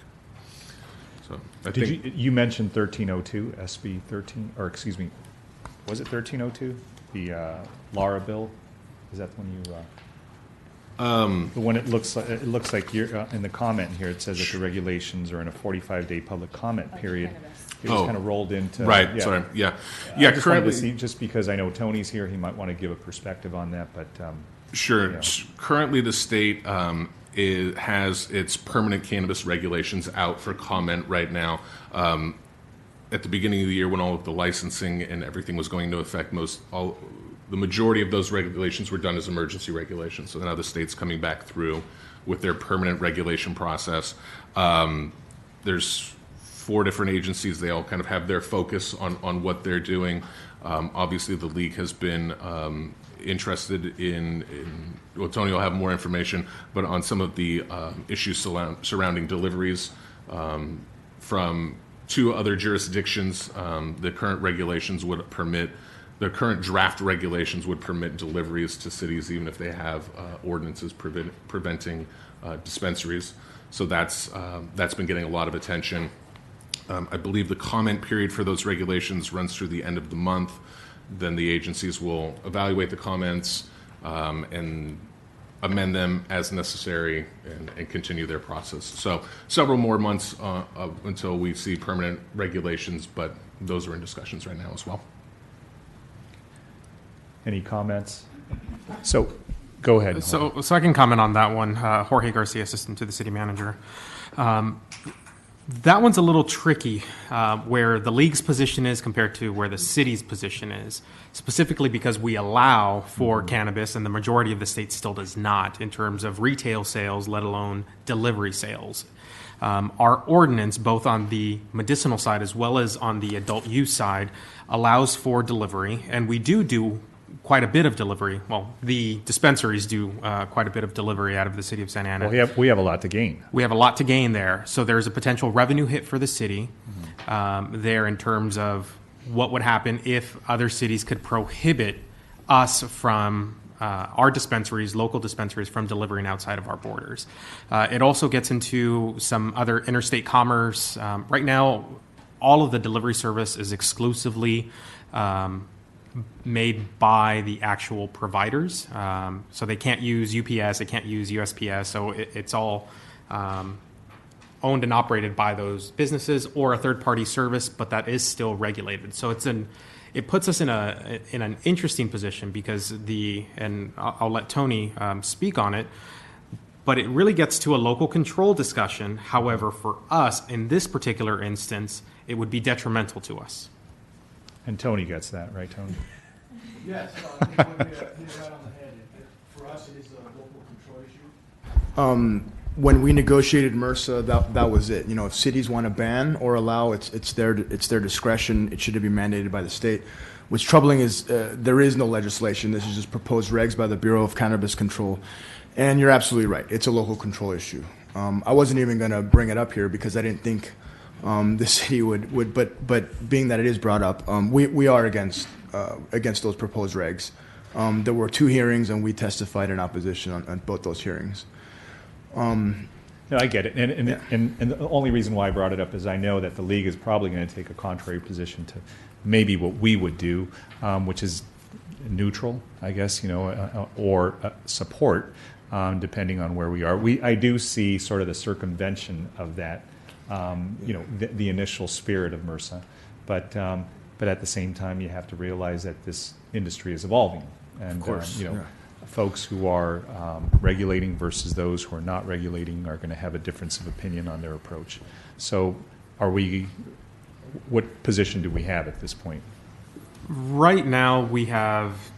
So you mentioned 1302, SB 13, or excuse me, was it 1302? The Lara bill? Is that the one you? The one it looks like you're, in the comment here, it says that the regulations are in a 45-day public comment period. It was kind of rolled into right. Yeah. Sorry. Yeah. I just currently see, just because I know Tony's here, he might want to give a perspective on that. But sure. Yeah. Currently, the state has its permanent cannabis regulations out for comment right now. At the beginning of the year, when all of the licensing and everything was going into effect, the majority of those regulations were done as emergency regulations. So now the state's coming back through with their permanent regulation process. There's 4 different agencies. They all kind of have their focus on what they're doing. Obviously, the league has been interested in well, Tony will have more information, but on some of the issues surrounding deliveries from 2 other jurisdictions. The current regulations would permit, the current draft regulations would permit deliveries to cities even if they have ordinances preventing dispensaries. So that's been getting a lot of attention. I believe the comment period for those regulations runs through the end of the month. Then the agencies will evaluate the comments and amend them as necessary and continue their process. So several more months until we see permanent regulations, but those are in discussions right now as well. Any comments? So go ahead. So I can comment on that one. Jorge Garcia, assistant to the city manager. That one's a little tricky, where the league's position is compared to where the city's position is, specifically because we allow for cannabis and the majority of the state still does not in terms of retail sales, let alone delivery sales. Our ordinance, both on the medicinal side as well as on the adult use side, allows for delivery, and we do quite a bit of delivery. Well, the dispensaries do quite a bit of delivery out of the city of Santa Ana. Well, we have a lot to gain. We have a lot to gain there. So there's a potential revenue hit for the city there in terms of what would happen if other cities could prohibit us from our dispensaries, local dispensaries, from delivering outside of our borders. It also gets into some other interstate commerce. Right now, all of the delivery service is exclusively made by the actual providers. So they can't use UPS, they can't use USPS, so it's all owned and operated by those businesses or a third-party service, but that is still regulated. So it puts us in an interesting position because and I'll let Tony speak on it, but it really gets to a local control discussion. However, for us, in this particular instance, it would be detrimental to us. And Tony gets that, right, Tony? Yes, I think you hit it right on the head. For us, it is a local control issue. When we negotiated MRSA, that was it. You know, if cities want to ban or allow, it's their discretion. It shouldn't be mandated by the state. What's troubling is there is no legislation. This is just proposed regs by the Bureau of Cannabis Control. And you're absolutely right. It's a local control issue. I wasn't even going to bring it up here because I didn't think the city would, but being that it is brought up, we are against those proposed regs. There were 2 hearings, and we testified in opposition on both those hearings. No, I get it, and the only reason why I brought it up is I know that the league is probably going to take a contrary position to maybe what we would do, which is neutral, I guess, or support, depending on where we are. I do see sort of the circumvention of that. The initial spirit of MRSA, but at the same time, you have to realize that this industry is evolving, and of course, folks who are regulating versus those who are not regulating are going to have a difference of opinion on their approach. So, what position do we have at this point? Right now, we have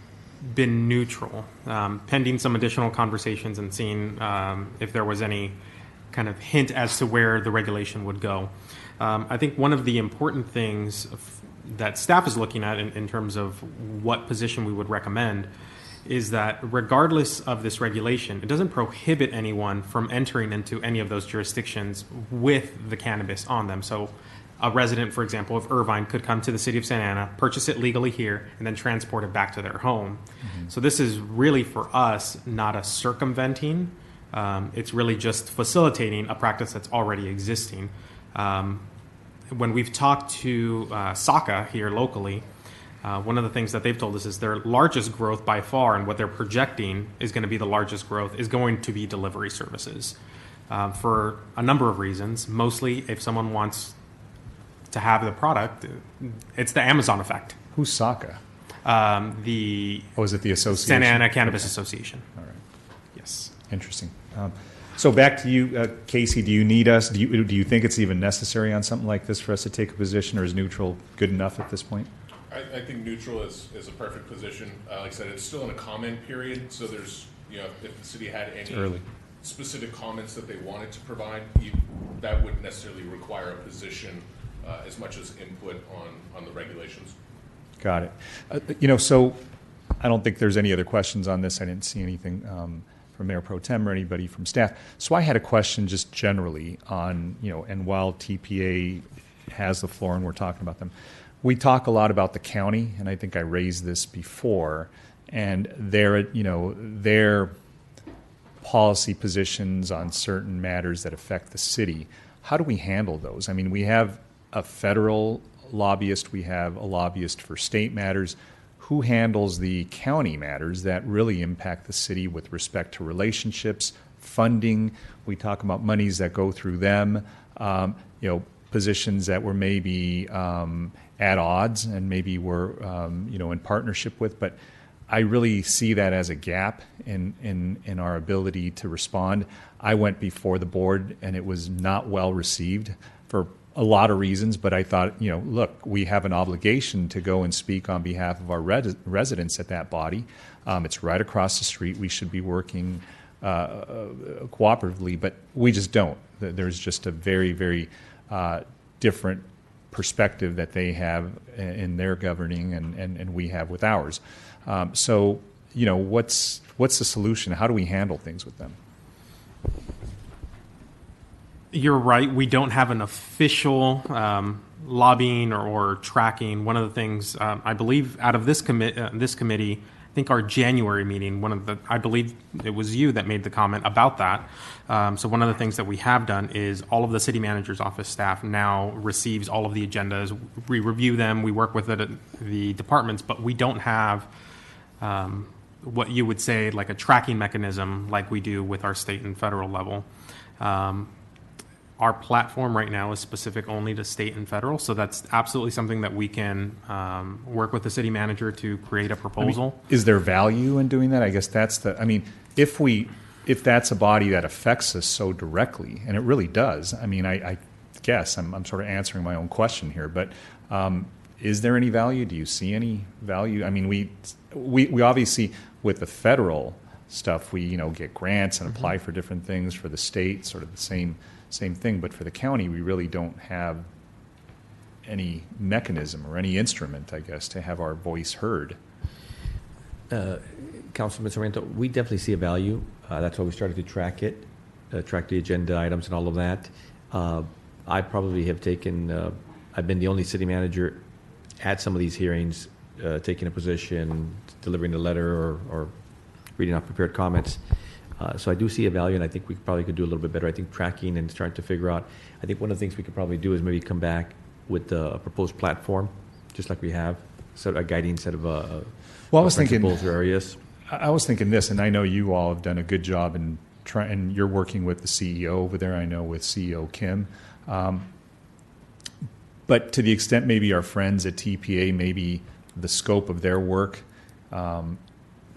been neutral, pending some additional conversations and seeing if there was any kind of hint as to where the regulation would go. I think one of the important things that staff is looking at in terms of what position we would recommend is that regardless of this regulation, it doesn't prohibit anyone from entering into any of those jurisdictions with the cannabis on them. So a resident, for example, of Irvine could come to the city of Santa Ana, purchase it legally here, and then transport it back to their home. Mm-hmm. So this is really, for us, not a circumventing. It's really just facilitating a practice that's already existing. When we've talked to SACA here locally, one of the things that they've told us is their largest growth by far, and what they're projecting is going to be the largest growth, is going to be delivery services for a number of reasons. Mostly, if someone wants to have the product, it's the Amazon effect. Who's SACA? Is it the association? Santa Ana Cannabis Association. All right. Yes. Interesting. So back to you, Casey. Do you need us? Do you think it's even necessary on something like this for us to take a position, or is neutral good enough at this point? I think neutral is a perfect position. Like I said, it's still in a comment period, so there's, if the city had any specific comments that they wanted to provide, that wouldn't necessarily require a position as much as input on the regulations. Got it. So I don't think there's any other questions on this. I didn't see anything from Mayor Pro Tem or anybody from staff. So I had a question just generally on, and while TPA has the floor and we're talking about them, we talk a lot about the county, and I think I raised this before, and their policy positions on certain matters that affect the city. How do we handle those? I mean, we have a federal lobbyist, we have a lobbyist for state matters. Who handles the county matters that really impact the city with respect to relationships, funding? We talk about monies that go through them, positions that were maybe at odds and maybe we're in partnership with. But I really see that as a gap in our ability to respond. I went before the board and it was not well received for a lot of reasons, but I thought, look, we have an obligation to go and speak on behalf of our residents at that body. It's right across the street. We should be working cooperatively, but we just don't. There's just a very, very different perspective that they have in their governing and we have with ours. So, what's the solution? How do we handle things with them? You're right. We don't have an official lobbying or tracking. One of the things I believe out of this committee, I think our January meeting, I believe it was you that made the comment about that. So one of the things that we have done is all of the city manager's office staff now receives all of the agendas. We review them. We work with the departments, but we don't have what you would say like a tracking mechanism like we do with our state and federal level. Our platform right now is specific only to state and federal, so that's absolutely something that we can work with the city manager to create a proposal. Is there value in doing that? I guess that's if that's a body that affects us so directly, and it really does. I guess I'm sort of answering my own question here, but is there any value? Do you see any value? We obviously with the federal stuff, we get grants and apply for different things. For the state, sort of the same thing, but for the county, we really don't have any mechanism or any instrument, I guess, to have our voice heard. Councilman Sarmiento, we definitely see a value. That's why we started to track it, track the agenda items and all of that. I probably have I've been the only city manager at some of these hearings, taking a position, delivering a letter or reading off prepared comments. So I do see a value, and I think we probably could do a little bit better. I think tracking and starting to figure out. I think one of the things we could probably do is maybe come back with a proposed platform, just like we have, sort of a guiding set of principles or areas. I was thinking this, and I know you all have done a good job in and you're working with the CEO over there. I know with CEO Kim. But to the extent maybe our friends at TPA, maybe the scope of their work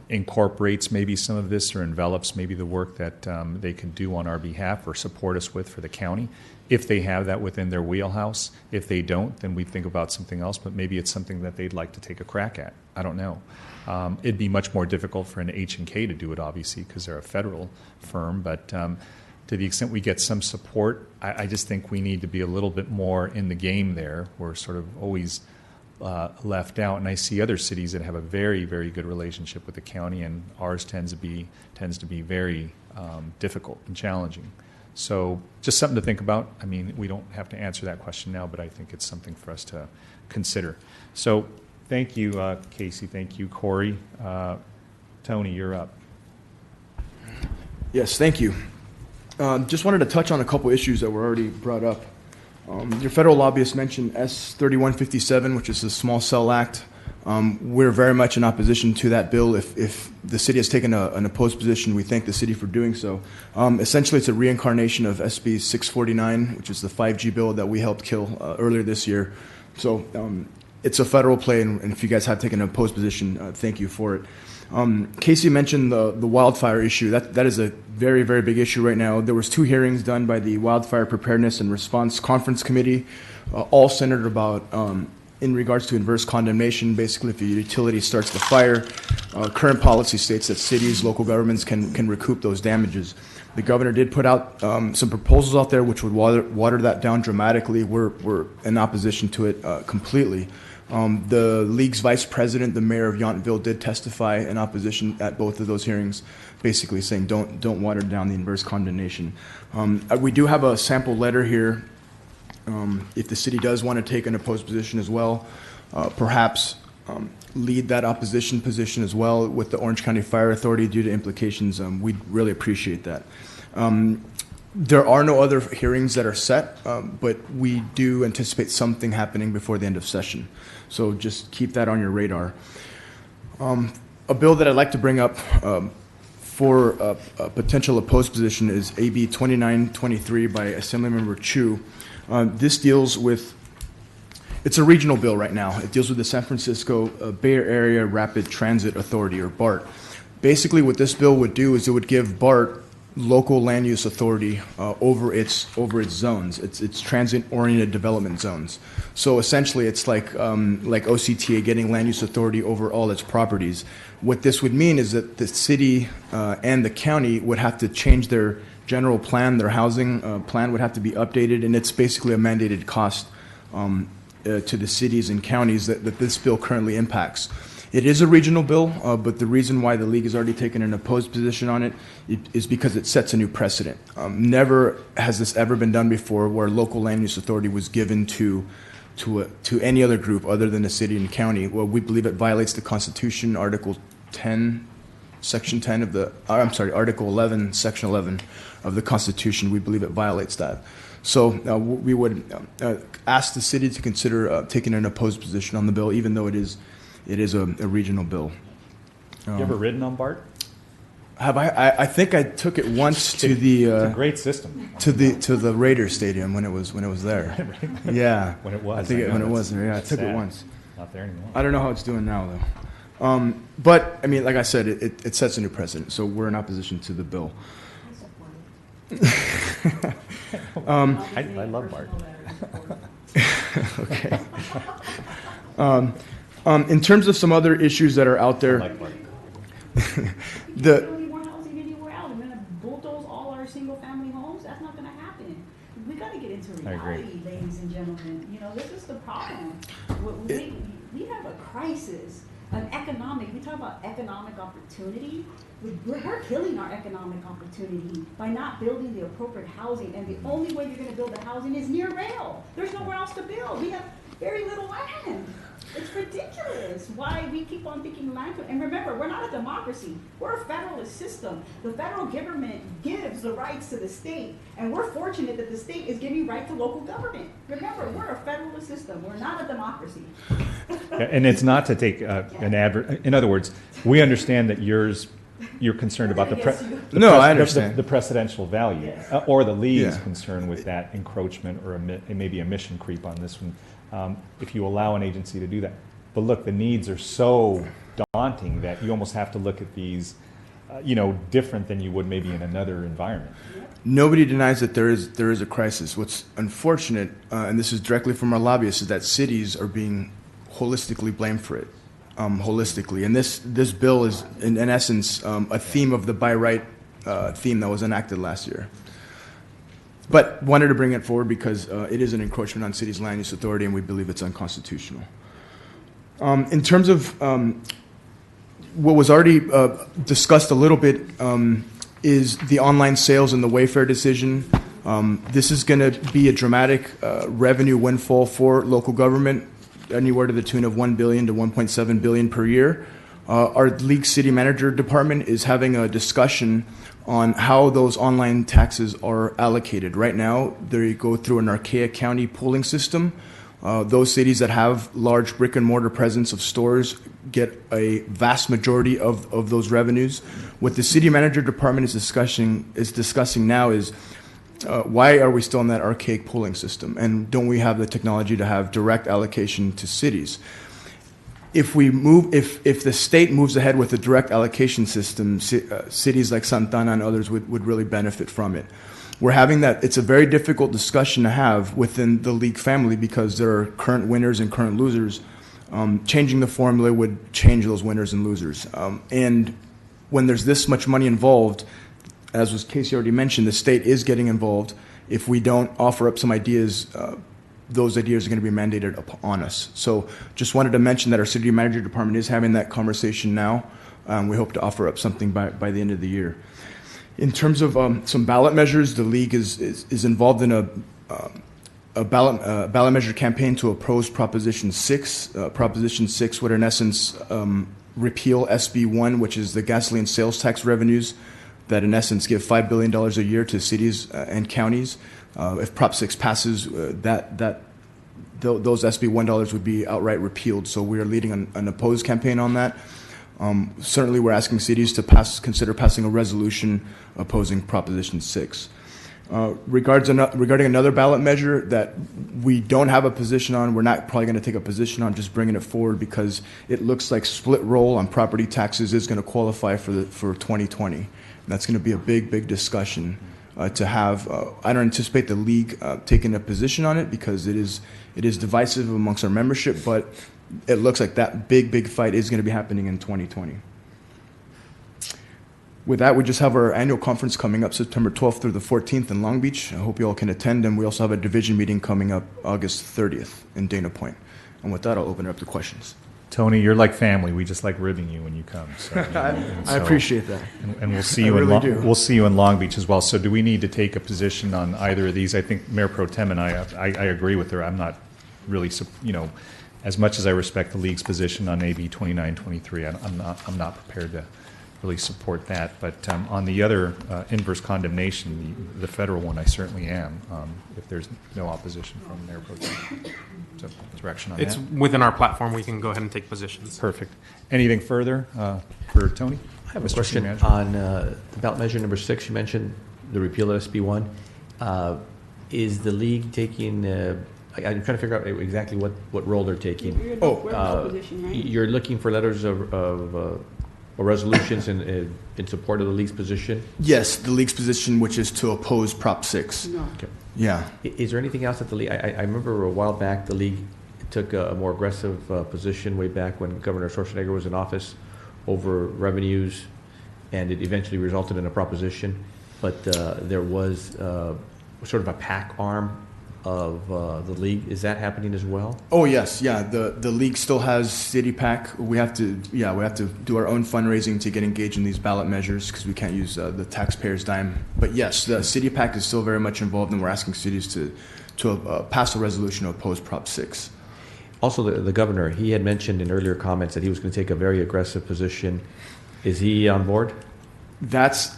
incorporates maybe some of this or envelops maybe the work that they can do on our behalf or support us with for the county, if they have that within their wheelhouse. If they don't, then we think about something else, but maybe it's something that they'd like to take a crack at. I don't know. It'd be much more difficult for an H&K to do it, obviously, because they're a federal firm, but to the extent we get some support, I just think we need to be a little bit more in the game there. We're sort of always left out, and I see other cities that have a very, very good relationship with the county, and ours tends to be very difficult and challenging. So just something to think about. We don't have to answer that question now, but I think it's something for us to consider. So thank you, Casey. Thank you, Corey. Tony, you're up. Yes, thank you. Just wanted to touch on a couple issues that were already brought up. Your federal lobbyist mentioned S-3157, which is the Small Cell Act. We're very much in opposition to that bill. If the city has taken an opposed position, we thank the city for doing so. Essentially, it's a reincarnation of SB 649, which is the 5G bill that we helped kill earlier this year. So it's a federal play, and if you guys have taken an opposed position, thank you for it. Casey mentioned the wildfire issue. That is a very, very big issue right now. There was 2 hearings done by the Wildfire Preparedness and Response Conference Committee, all centered about in regards to inverse condemnation. Basically, if a utility starts the fire, current policy states that cities, local governments can recoup those damages. The governor did put out some proposals out there which would water that down dramatically. We're in opposition to it completely. The league's vice president, the mayor of Yountville, did testify in opposition at both of those hearings, basically saying don't water down the inverse condemnation. We do have a sample letter here. If the city does want to take an opposed position as well, perhaps lead that opposition position as well with the Orange County Fire Authority due to implications, we'd really appreciate that. There are no other hearings that are set, but we do anticipate something happening before the end of session. So just keep that on your radar. A bill that I'd like to bring up for a potential opposed position is AB 2923 by Assemblymember Chu. This deals with, it's a regional bill right now. It deals with the San Francisco Bay Area Rapid Transit Authority, or BART. Basically what this bill would do is it would give BART local land use authority over its zones. It's transit-oriented development zones. So essentially, it's like OCTA getting land use authority over all its properties. What this would mean is that the city and the county would have to change their general plan, their housing plan would have to be updated, and it's basically a mandated cost to the cities and counties that this bill currently impacts. It is a regional bill, but the reason why the league has already taken an opposed position on it is because it sets a new precedent. Never has this ever been done before where local land use authority was given to any other group other than the city and county. Well, we believe it violates the Constitution, Article 10, Section 10 of the, Article 11, Section 11 of the Constitution. We believe it violates that. So we would ask the city to consider taking an opposed position on the bill, even though it is a regional bill. You ever ridden on BART? Have I think I took it once to the it's a great system to the Raiders Stadium when it was there. Right. Yeah, when it was. I think when it was there. Yeah, I took it once. Not there anymore. I don't know how it's doing now though. But I mean, like I said, it sets a new precedent. So we're in opposition to the bill. I love BART. Okay. In terms of some other issues that are out there, I like BART. the Build any more housing anywhere else. We're gonna bulldoze all our single-family homes. That's not gonna happen. We gotta get into I agree. reality, ladies and gentlemen. You know, this is the problem. We have a crisis, an economic. We talk about economic opportunity. We're killing our economic opportunity by not building the appropriate housing. And the only way you're gonna build the housing is near rail. There's nowhere else to build. We have very little land. It's ridiculous why we keep on thinking land. And remember, we're not a democracy. We're a federalist system. The federal government gives the rights to the state, and we're fortunate that the state is giving right to local government. Remember, we're a federalist system. We're not a democracy. Yeah, and it's not to take in other words, we understand that you're concerned about the I understand the precedential value, or the league's Yeah. concern with that encroachment or maybe a mission creep on this one. If you allow an agency to do that. But look, the needs are so daunting that you almost have to look at these, different than you would maybe in another environment. Nobody denies that there is a crisis. What's unfortunate, and this is directly from our lobbyists, is that cities are being holistically blamed for it. Holistically. And this bill is, in essence, a theme of the by right theme that was enacted last year. But wanted to bring it forward because it is an encroachment on cities' land use authority, and we believe it's unconstitutional. In terms of what was already discussed a little bit is the online sales and the Wayfair decision. This is going to be a dramatic revenue windfall for local government, anywhere to the tune of $1 billion to $1.7 billion per year. Our league city manager department is having a discussion on how those online taxes are allocated. Right now, they go through an archaic county pooling system. Those cities that have large brick and mortar presence of stores get a vast majority of those revenues. What the city manager department is discussing now is why are we still in that archaic pooling system? And don't we have the technology to have direct allocation to cities? If the state moves ahead with a direct allocation system, cities like Santana and others would really benefit from it. We're having that. It's a very difficult discussion to have within the league family because there are current winners and current losers. Changing the formula would change those winners and losers. And when there's this much money involved, as was Casey already mentioned, the state is getting involved. If we don't offer up some ideas, those ideas are going to be mandated upon us. So just wanted to mention that our city manager department is having that conversation now. We hope to offer up something by the end of the year. In terms of some ballot measures, the league is involved in a ballot measure campaign to oppose Proposition 6. Proposition 6 would in essence repeal SB 1, which is the gasoline sales tax revenues that in essence give $5 billion a year to cities and counties. If Prop 6 passes, those SB 1 dollars would be outright repealed. So we are leading an opposed campaign on that. Certainly, we're asking cities to consider passing a resolution opposing Proposition 6. Regarding another ballot measure that we don't have a position on, we're not probably going to take a position on, just bringing it forward because it looks like split roll on property taxes is going to qualify for 2020. And that's going to be a big discussion to have. I don't anticipate the league taking a position on it because it is divisive amongst our membership, but it looks like that big fight is going to be happening in 2020. With that, we just have our annual conference coming up September 12th through the 14th in Long Beach. I hope you all can attend, and we also have a division meeting coming up August 30th in Dana Point. And with that, I'll open it up to questions. Tony, you're like family. We just like ribbing you when you come. So, I appreciate that. And we'll see you we'll see you in Long Beach as well. So do we need to take a position on either of these? I think Mayor Pro Tem and I agree with her. I'm not really, as much as I respect the league's position on AB 2923, I'm not prepared to really support that. But on the other inverse condemnation, the federal one, I certainly am, if there's no opposition from Mayor Pro Tem. So direction on It's that? within our platform. We can go ahead and take positions. Perfect. Anything further for Tony? I have a question on the ballot measure number 6. You mentioned the repeal of SB 1. Is the league taking? I'm trying to figure out exactly what role they're taking. We're in opposition, right? You're looking for letters of or resolutions in support of the league's position? Yes, the league's position, which is to oppose Prop 6. No. Okay. Yeah. Is there anything else that the league? I remember a while back the league took a more aggressive position way back when Governor Schwarzenegger was in office over revenues, and it eventually resulted in a proposition. But there was sort of a PAC arm of the league. Is that happening as well? Oh yes, yeah. The league still has City PAC. We have to do our own fundraising to get engaged in these ballot measures because we can't use the taxpayers' dime. But yes, the City PAC is still very much involved, and we're asking cities to pass a resolution to oppose Prop 6. Also, the governor, he had mentioned in earlier comments that he was going to take a very aggressive position. Is he on board? That's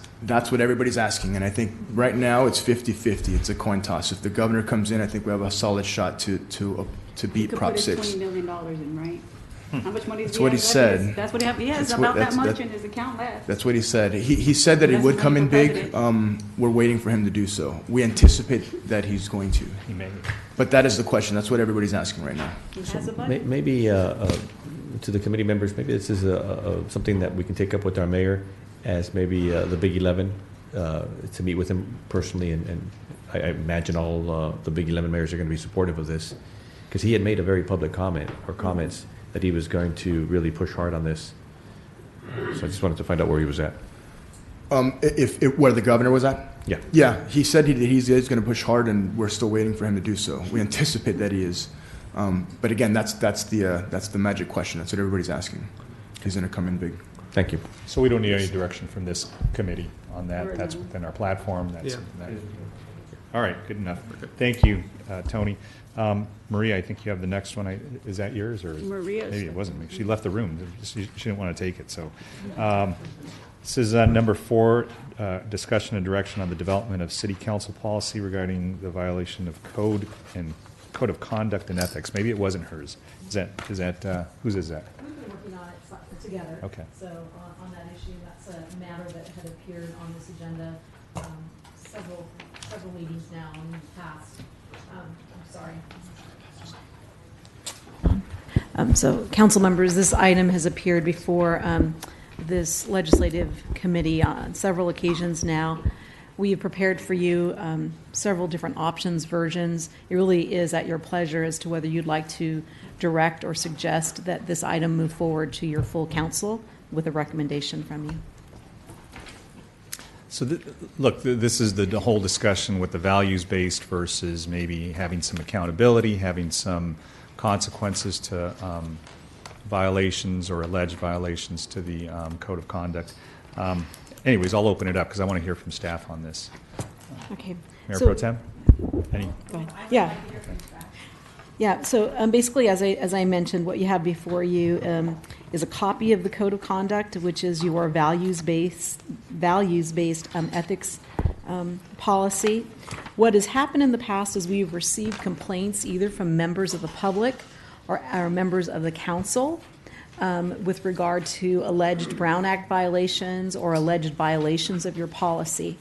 what everybody's asking, and I think right now it's 50-50. It's a coin toss. If the governor comes in, I think we have a solid shot to beat Prop 6. $20 million in, right? How much money? That's what he said. That's what he has. That's About what- that much that's- in his account left. That's what he said. He said that it That's would the come money in for big. president. We're waiting for him to do so. We anticipate that he's going to. He may. But that is the question. That's what everybody's asking right now. He has a budget. Maybe to the committee members, maybe this is something that we can take up with our mayor as maybe the Big 11 to meet with him personally, and I imagine all the Big 11 mayors are going to be supportive of this because he had made a very public comment or comments that he was going to really push hard on this. So I just wanted to find out where he was at. Where the governor was at? Yeah. Yeah, he said he's going to push hard, and we're still waiting for him to do so. We anticipate that he is. But again, that's the magic question. That's what everybody's asking. He's going to come in big. Thank you. So we don't need any direction from this committee on that. Right. That's within our platform. That's Yeah. all right. Good enough. Thank you, Tony. Maria, I think you have the next one. Is that yours or Maria's. maybe it wasn't me? She left the room. She didn't want to take it. So this is number 4, discussion and direction on the development of city council policy regarding the violation of code of conduct and ethics. Maybe it wasn't hers. Is that whose is that? We've been working on it together. Okay. So on that issue, that's a matter that had appeared on this agenda several meetings now in the past. I'm sorry. So council members, this item has appeared before this legislative committee on several occasions now. We have prepared for you several different options, versions. It really is at your pleasure as to whether you'd like to direct or suggest that this item move forward to your full council with a recommendation from you. So, look, this is the whole discussion with the values-based versus maybe having some accountability, having some consequences to violations or alleged violations to the code of conduct. Anyways, I'll open it up because I want to hear from staff on this. Okay. Mayor So- Pro Tem? Any? Go ahead. Yeah. Yeah, so basically, as I mentioned, what you have before you is a copy of the Code of Conduct, which is your values-based ethics policy. What has happened in the past is we've received complaints either from members of the public or members of the council with regard to alleged Brown Act violations or alleged violations of your policy.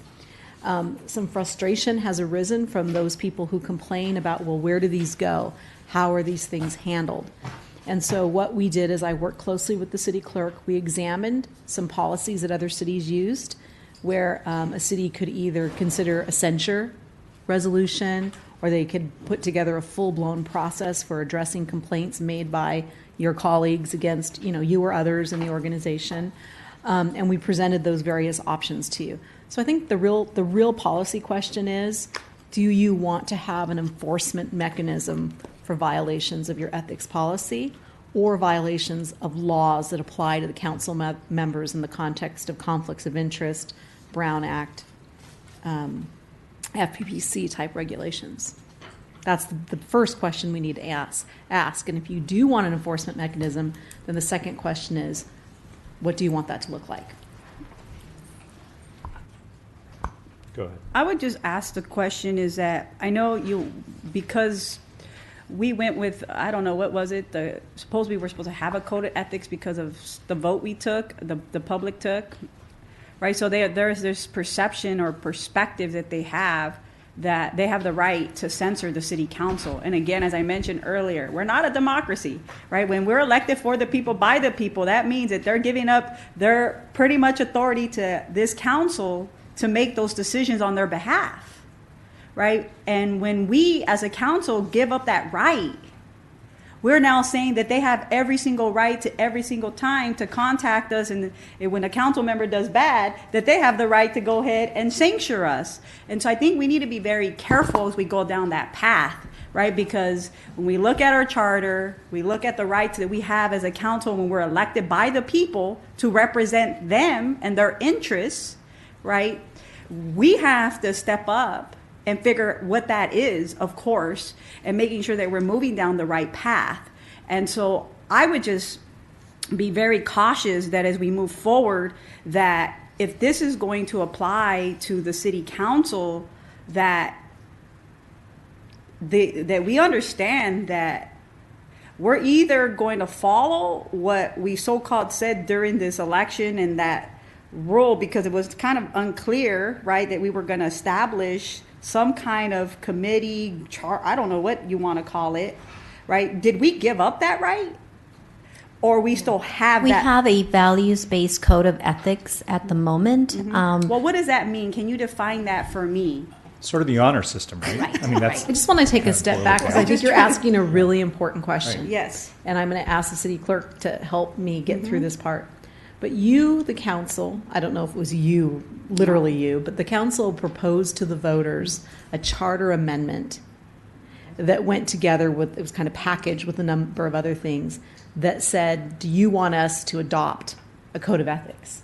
Some frustration has arisen from those people who complain about, well, where do these go? How are these things handled? And so what we did is I worked closely with the city clerk. We examined some policies that other cities used where a city could either consider a censure resolution or they could put together a full-blown process for addressing complaints made by your colleagues against, you or others in the organization. And we presented those various options to you. So I think the real policy question is, do you want to have an enforcement mechanism for violations of your ethics policy or violations of laws that apply to the council members in the context of conflicts of interest, Brown Act, FPPC type regulations? That's the first question we need to ask. And if you do want an enforcement mechanism, then the second question is, what do you want that to look like? Go ahead. I would just ask the question is that I know because we went with, I don't know, what was it? Supposedly we're supposed to have a code of ethics because of the vote we took, the public took, right? So there's this perception or perspective that they have the right to censor the city council. And again, as I mentioned earlier, we're not a democracy, right? When we're elected for the people, by the people, that means that they're giving up their pretty much authority to this council to make those decisions on their behalf, right? And when we as a council give up that right, we're now saying that they have every single right to every single time to contact us, and when a council member does bad, that they have the right to go ahead and censure us. And so I think we need to be very careful as we go down that path, right? Because when we look at our charter, we look at the rights that we have as a council when we're elected by the people to represent them and their interests, right? We have to step up and figure what that is, of course, and making sure that we're moving down the right path. And so I would just be very cautious that as we move forward, that if this is going to apply to the city council, that we understand that we're either going to follow what we so-called said during this election and that rule, because it was kind of unclear, right, that we were going to establish some kind of committee, I don't know what you want to call it, right? Did we give up that right? Or we still have We that? have a values-based code of ethics at the moment. Well, what does that mean? Can you define that for me? Sort of the honor system, right? Right, I mean, that's I just want to take a step back because I think you're asking a really important question. Yes. And I'm going to ask the city clerk to help me get through this part. But you, the council, I don't know if it was you, literally you, but the council proposed to the voters a charter amendment that went together with, it was kind of packaged with a number of other things that said, do you want us to adopt a code of ethics?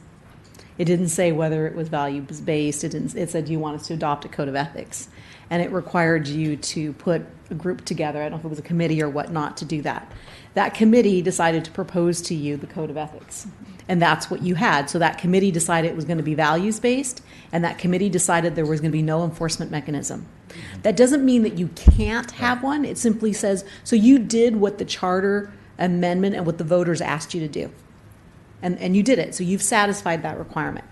It didn't say whether it was values-based. It said, do you want us to adopt a code of ethics? And it required you to put a group together. I don't know if it was a committee or whatnot to do that. That committee decided to propose to you the code of ethics. And that's what you had. So that committee decided it was going to be values-based, and that committee decided there was going to be no enforcement mechanism. That doesn't mean that you can't have one. It simply says, so you did what the charter amendment and what the voters asked you to do. And you did it. So you've satisfied that requirement.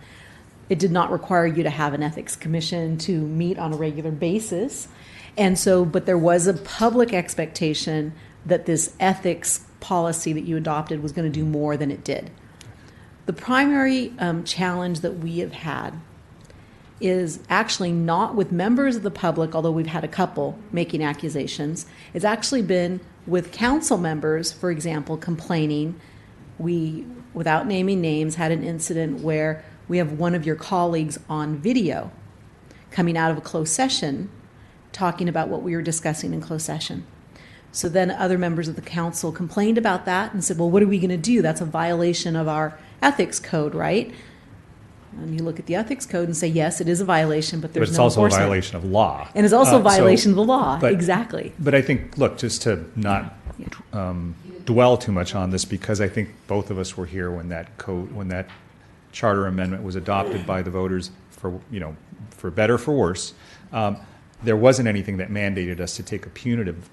It did not require you to have an ethics commission to meet on a regular basis. And so, but there was a public expectation that this ethics policy that you adopted was going to do more than it did. The primary challenge that we have had is actually not with members of the public, although we've had a couple making accusations. It's actually been with council members, for example, complaining. We, without naming names, had an incident where we have one of your colleagues on video coming out of a closed session talking about what we were discussing in closed session. So then other members of the council complained about that and said, well, what are we going to do? That's a violation of our ethics code, right? And you look at the ethics code and say, yes, it is a violation, but there's But it's no also a enforcement. violation of law. And it's also a violation So- of the law, but- exactly. But I think, look, just to not dwell too much on this, because I think both of us were here when that charter amendment was adopted by the voters for better or for worse. There wasn't anything that mandated us to take a punitive,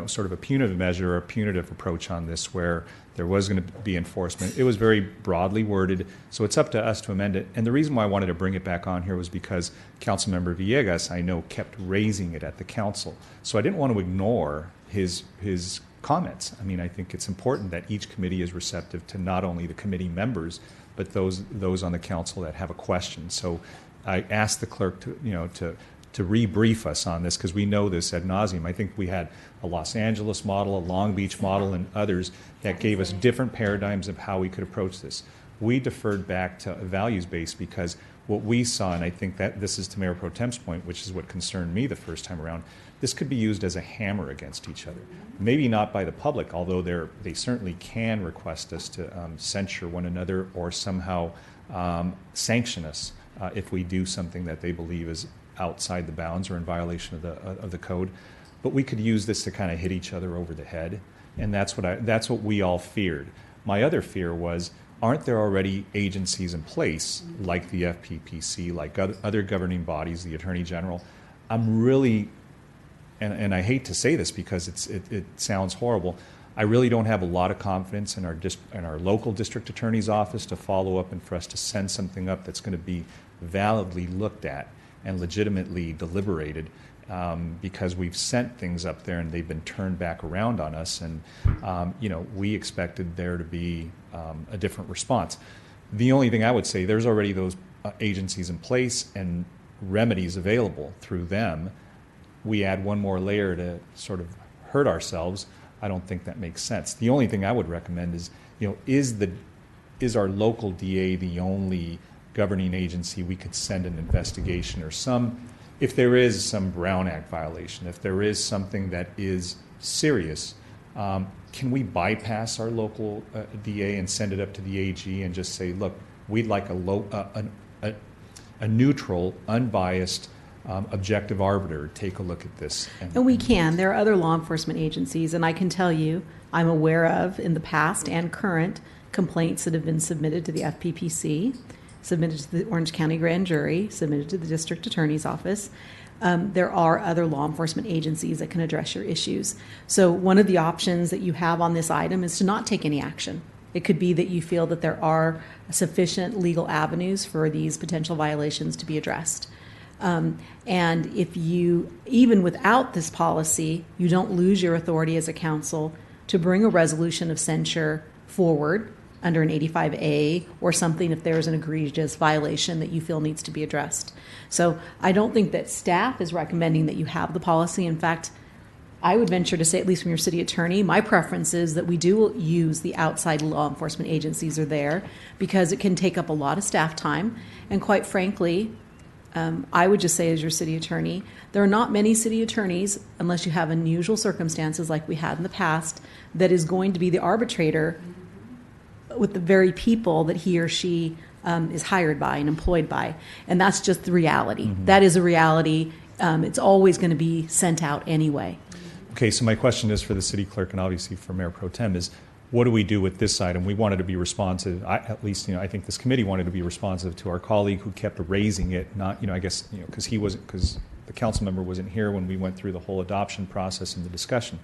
sort of a punitive measure or a punitive approach on this where there was going to be enforcement. It was very broadly worded, so it's up to us to amend it. And the reason why I wanted to bring it back on here was because Councilmember Villegas, I know, kept raising it at the council. So I didn't want to ignore his comments. I mean, I think it's important that each committee is receptive to not only the committee members, but those on the council that have a question. So I asked the clerk to rebrief us on this, because we know this ad nauseum. I think we had a Los Angeles model, a Long Beach model, and others that gave us different paradigms of how we could approach this. We deferred back to values-based because what we saw, and I think that this is to Mayor Pro Tem's point, which is what concerned me the first time around, this could be used as a hammer against each other. Maybe not by the public, although they certainly can request us to censure one another or somehow sanction us if we do something that they believe is outside the bounds or in violation of the code. But we could use this to kind of hit each other over the head, and that's what we all feared. My other fear was, aren't there already agencies in place like the FPPC, like other governing bodies, the Attorney General? I'm really, and I hate to say this because it sounds horrible, I really don't have a lot of confidence in our local district attorney's office to follow up and for us to send something up that's going to be validly looked at and legitimately deliberated, because we've sent things up there and they've been turned back around on us, and we expected there to be a different response. The only thing I would say, there's already those agencies in place and remedies available through them. We add one more layer to sort of hurt ourselves. I don't think that makes sense. The only thing I would recommend is, is our local DA the only governing agency we could send an investigation or if there is some Brown Act violation, if there is something that is serious, can we bypass our local DA and send it up to the AG and just say, look, we'd like a neutral, unbiased, objective arbiter take a look at this? And we can. There are other law enforcement agencies, and I can tell you I'm aware of in the past and current complaints that have been submitted to the FPPC, submitted to the Orange County Grand Jury, submitted to the District Attorney's Office. There are other law enforcement agencies that can address your issues. So one of the options that you have on this item is to not take any action. It could be that you feel that there are sufficient legal avenues for these potential violations to be addressed. And if you, even without this policy, you don't lose your authority as a council to bring a resolution of censure forward under an 85A or something if there's an egregious violation that you feel needs to be addressed. So I don't think that staff is recommending that you have the policy. In fact, I would venture to say, at least from your city attorney, my preference is that we do use the outside law enforcement agencies are there, because it can take up a lot of staff time. And quite frankly, I would just say, as your city attorney, there are not many city attorneys, unless you have unusual circumstances like we had in the past, that is going to be the arbitrator with the very people that he or she is hired by and employed by. And that's just the reality. Mm-hmm. That is a reality. It's always going to be sent out anyway. Okay, so my question is for the city clerk and obviously for Mayor Pro Tem is, what do we do with this item? We wanted to be responsive. I think this committee wanted to be responsive to our colleague who kept raising it. Not, because because the council member wasn't here when we went through the whole adoption process and the discussion.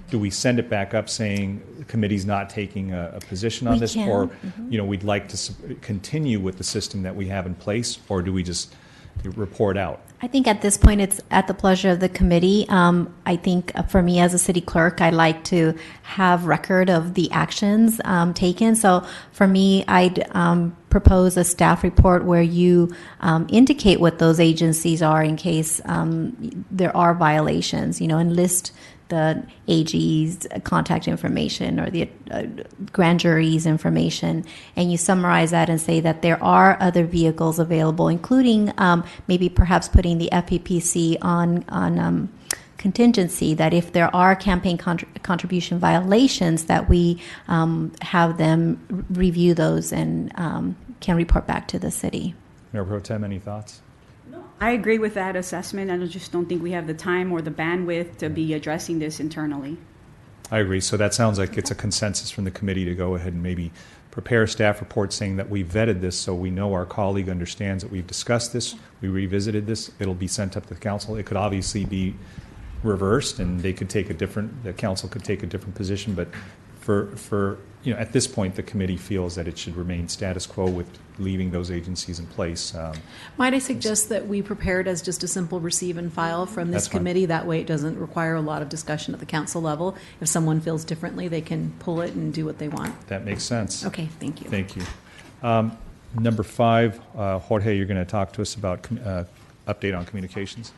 Do we send it back up saying the committee's not taking a position on this, or we'd like to continue with the system that we have in place, or do we just report out? I think at this point it's at the pleasure of the committee. I think for me as a city clerk, I like to have record of the actions taken. So for me, I'd propose a staff report where you indicate what those agencies are in case there are violations, and list the AG's contact information or the grand jury's information, and you summarize that and say that there are other vehicles available, including maybe perhaps putting the FPPC on contingency, that if there are campaign contribution violations, that we have them review those and can report back to the city. Mayor Pro Tem, any thoughts? I agree with that assessment. I just don't think we have the time or the bandwidth to be addressing this internally. I agree. So that sounds like it's a consensus from the committee to go ahead and maybe prepare a staff report saying that we vetted this so we know our colleague understands that we've discussed this, we revisited this, it'll be sent up to the council. It could obviously be reversed and the council could take a different position, but for at this point, the committee feels that it should remain status quo with leaving those agencies in place. Might I suggest that we prepare it as just a simple receive and file from this That's fine. committee? That way it doesn't require a lot of discussion at the council level. If someone feels differently, they can pull it and do what they want. That makes sense. Okay, thank you. Thank you. Number 5, Jorge, you're going to talk to us about update on communications.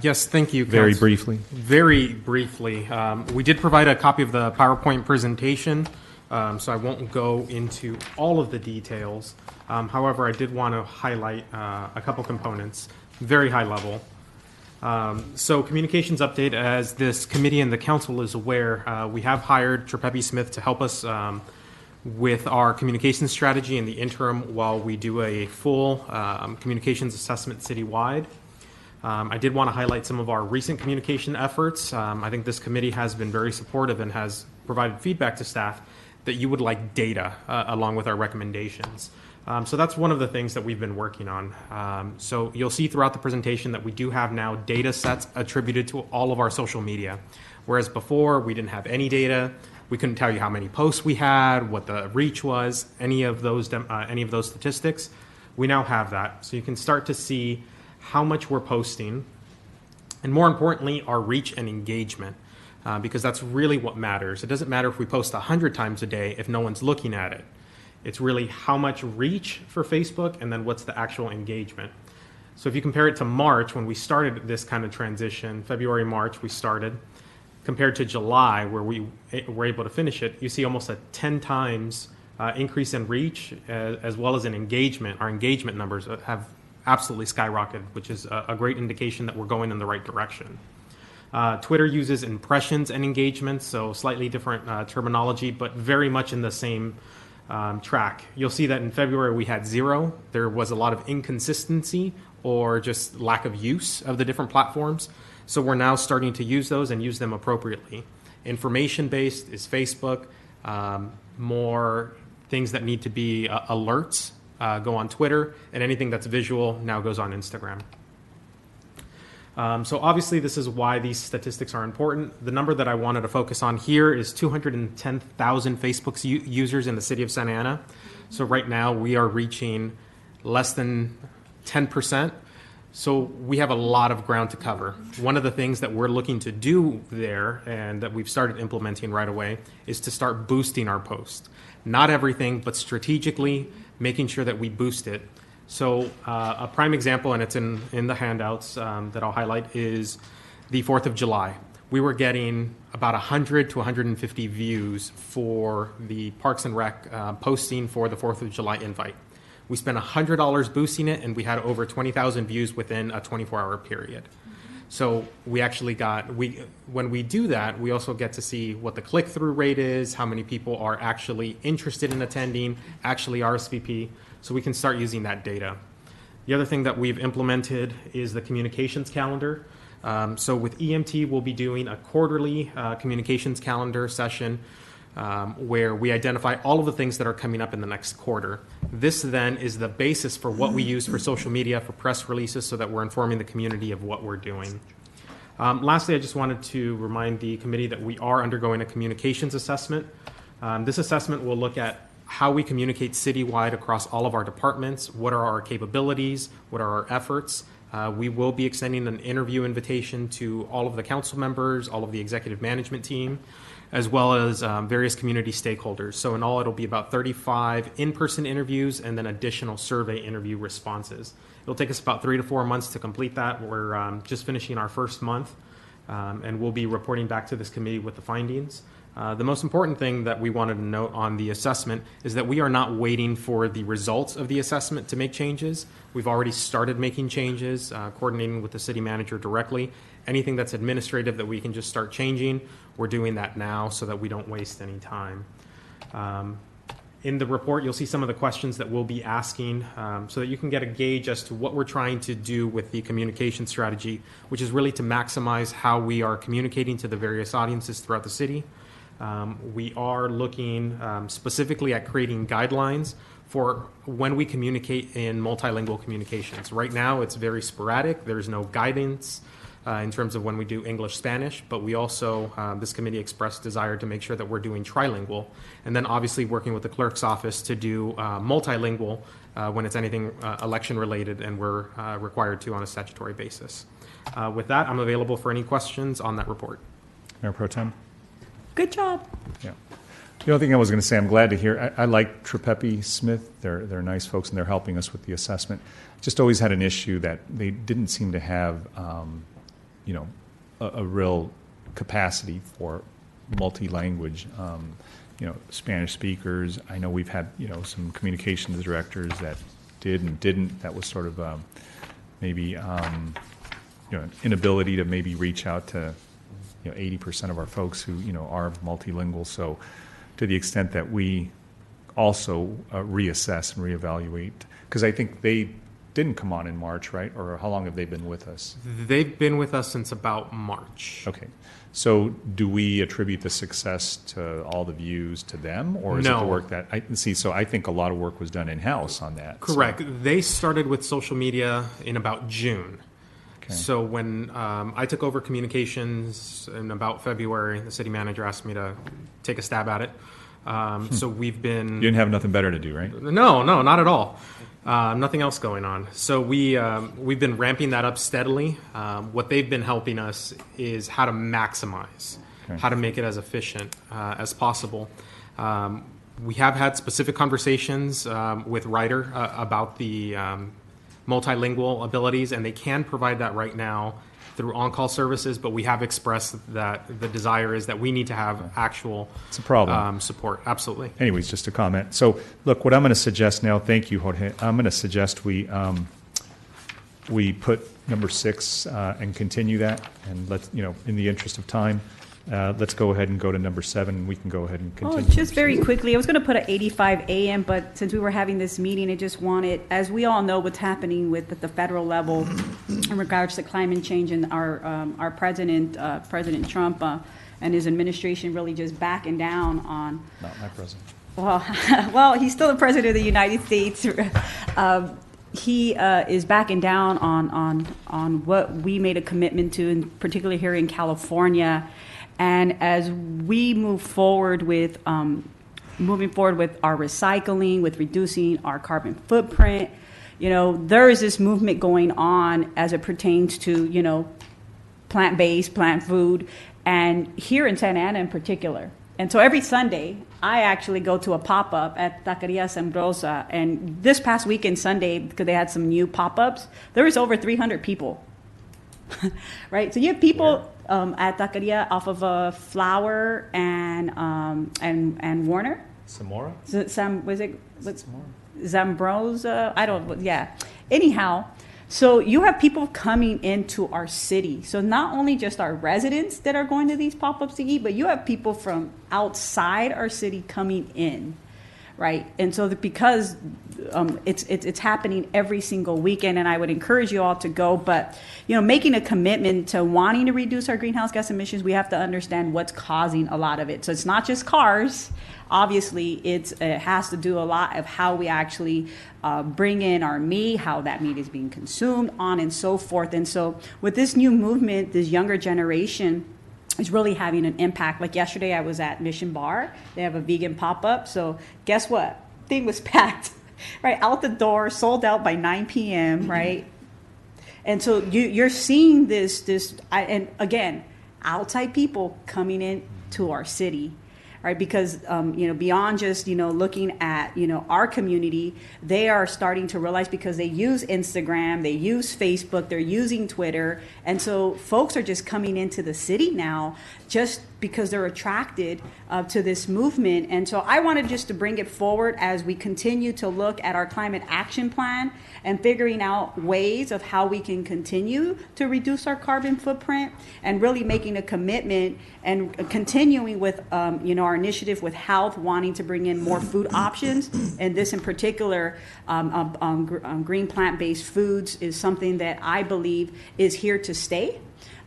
Yes, thank you, Very Council. briefly. Very briefly. We did provide a copy of the PowerPoint presentation, so I won't go into all of the details. However, I did want to highlight a couple components, very high level. So communications update, as this committee and the council is aware, we have hired Trepepi Smith to help us with our communications strategy in the interim while we do a full communications assessment citywide. I did want to highlight some of our recent communication efforts. I think this committee has been very supportive and has provided feedback to staff that you would like data along with our recommendations. So that's one of the things that we've been working on. So you'll see throughout the presentation that we do have now data sets attributed to all of our social media, whereas before we didn't have any data. We couldn't tell you how many posts we had, what the reach was, any of those statistics. We now have that, so you can start to see how much we're posting, and more importantly, our reach and engagement, because that's really what matters. It doesn't matter if we post 100 times a day if no one's looking at it. It's really how much reach for Facebook and then what's the actual engagement. So if you compare it to March, when we started this kind of transition, February, March, we started, compared to July, where we were able to finish it, you see almost a 10 times increase in reach as well as in engagement. Our engagement numbers have absolutely skyrocketed, which is a great indication that we're going in the right direction. Twitter uses impressions and engagements, so slightly different terminology, but very much in the same track. You'll see that in February we had 0. There was a lot of inconsistency or just lack of use of the different platforms. So we're now starting to use those and use them appropriately. Information-based is Facebook. More things that need to be alerts go on Twitter, and anything that's visual now goes on Instagram. So obviously this is why these statistics are important. The number that I wanted to focus on here is 210,000 Facebook users in the city of Santa Ana. So right now we are reaching less than 10%. So we have a lot of ground to cover. One of the things that we're looking to do there and that we've started implementing right away is to start boosting our posts. Not everything, but strategically making sure that we boost it. So a prime example, and it's in the handouts that I'll highlight, is the 4th of July. We were getting about 100 to 150 views for the Parks and Rec posting for the 4th of July invite. We spent $100 boosting it, and we had over 20,000 views within a 24-hour period. So we actually when we do that, we also get to see what the click-through rate is, how many people are actually interested in attending, actually RSVP, so we can start using that data. The other thing that we've implemented is the communications calendar. So with EMT, we'll be doing a quarterly communications calendar session where we identify all of the things that are coming up in the next quarter. This then is the basis for what we use for social media, for press releases, so that we're informing the community of what we're doing. Lastly, I just wanted to remind the committee that we are undergoing a communications assessment. This assessment will look at how we communicate citywide across all of our departments, what are our capabilities, what are our efforts. We will be extending an interview invitation to all of the council members, all of the executive management team, as well as various community stakeholders. So in all, it'll be about 35 in-person interviews and then additional survey interview responses. It'll take us about 3 to 4 months to complete that. We're just finishing our first month. and we'll be reporting back to this committee with the findings. The most important thing that we wanted to note on the assessment is that we are not waiting for the results of the assessment to make changes. We've already started making changes, coordinating with the city manager directly. Anything that's administrative that we can just start changing, we're doing that now so that we don't waste any time. In the report, you'll see some of the questions that we'll be asking so that you can get a gauge as to what we're trying to do with the communication strategy, which is really to maximize how we are communicating to the various audiences throughout the city. We are looking specifically at creating guidelines for when we communicate in multilingual communications. Right now, it's very sporadic. There's no guidance in terms of when we do English-Spanish, but we also, this committee expressed desire to make sure that we're doing trilingual, and then obviously working with the clerk's office to do multilingual when it's anything election-related and we're required to on a statutory basis. With that, I'm available for any questions on that report. Mayor Pro Tem? Good job. Yeah. The only thing I was going to say, I'm glad to hear, I like Trepepi Smith. They're nice folks, and they're helping us with the assessment. Just always had an issue that they didn't seem to have, a real capacity for multi-language, Spanish speakers. I know we've had, some communications directors that did and didn't. That was sort of maybe, an inability to maybe reach out to 80% of our folks who, are multilingual. So to the extent that we also reassess and reevaluate, because I think they didn't come on in March, right? Or how long have they been with us? They've been with us since about March. Okay. So do we attribute the success to all the views to them, or is it the work that I see? So I think a lot of work was done in-house on that. Correct. So. They started with social media in about June. Okay. So when I took over communications in about February, the city manager asked me to take a stab at it. So we've been... You didn't have nothing better to do, right? No, not at all. Nothing else going on. So we've been ramping that up steadily. What they've been helping us is how to maximize, how to make it as efficient as possible. We have had specific conversations with Ryder about the multilingual abilities, and they can provide that right now through on-call services, but we have expressed that the desire is that we need to have actual it's a problem. Support. Absolutely. Anyways, just a comment. So, look, what I'm going to suggest now, thank you, Jorge, I'm going to suggest we put number 6 and continue that, and let's, in the interest of time, let's go ahead and go to number 7, and we can go ahead and continue. Just very quickly, I was going to put at 85 a.m., but since we were having this meeting, I just wanted, as we all know what's happening with at the federal level in regards to climate change, and our president, President Trump, and his administration really just backing down on. Not my president. Well, he's still the president of the United States. He is backing down on what we made a commitment to, and particularly here in California. And as we move forward with our recycling, with reducing our carbon footprint, there is this movement going on as it pertains to, plant-based, plant food, and here in Santa Ana in particular. And so every Sunday, I actually go to a pop-up at Taqueria Sembrosa. And this past weekend, Sunday, because they had some new pop-ups, there was over 300 people. Right? So you have people at Taqueria off of Flower and Warner. Samora? Zambrosa? I don't, yeah. Anyhow, so you have people coming into our city. So not only just our residents that are going to these pop-ups to eat, but you have people from outside our city coming in, right? And so because it's happening every single weekend, and I would encourage you all to go. But making a commitment to wanting to reduce our greenhouse gas emissions, we have to understand what's causing a lot of it. So it's not just cars. Obviously, it has to do a lot of how we actually bring in our meat, how that meat is being consumed, on and so forth. And so with this new movement, this younger generation is really having an impact. Like yesterday, I was at Mission Bar. They have a vegan pop-up. So guess what? Thing was packed, right? Out the door, sold out by 9 p.m., right? And so you're seeing this, and again, outside people coming in to our city. right? Because, beyond just, looking at, our community, they are starting to realize, because they use Instagram, they use Facebook, they're using Twitter. And so folks are just coming into the city now just because they're attracted to this movement. And so I wanted just to bring it forward as we continue to look at our climate action plan and figuring out ways of how we can continue to reduce our carbon footprint, and really making a commitment and continuing with, our initiative with health, wanting to bring in more food options. And this in particular, green plant-based foods is something that I believe is here to stay.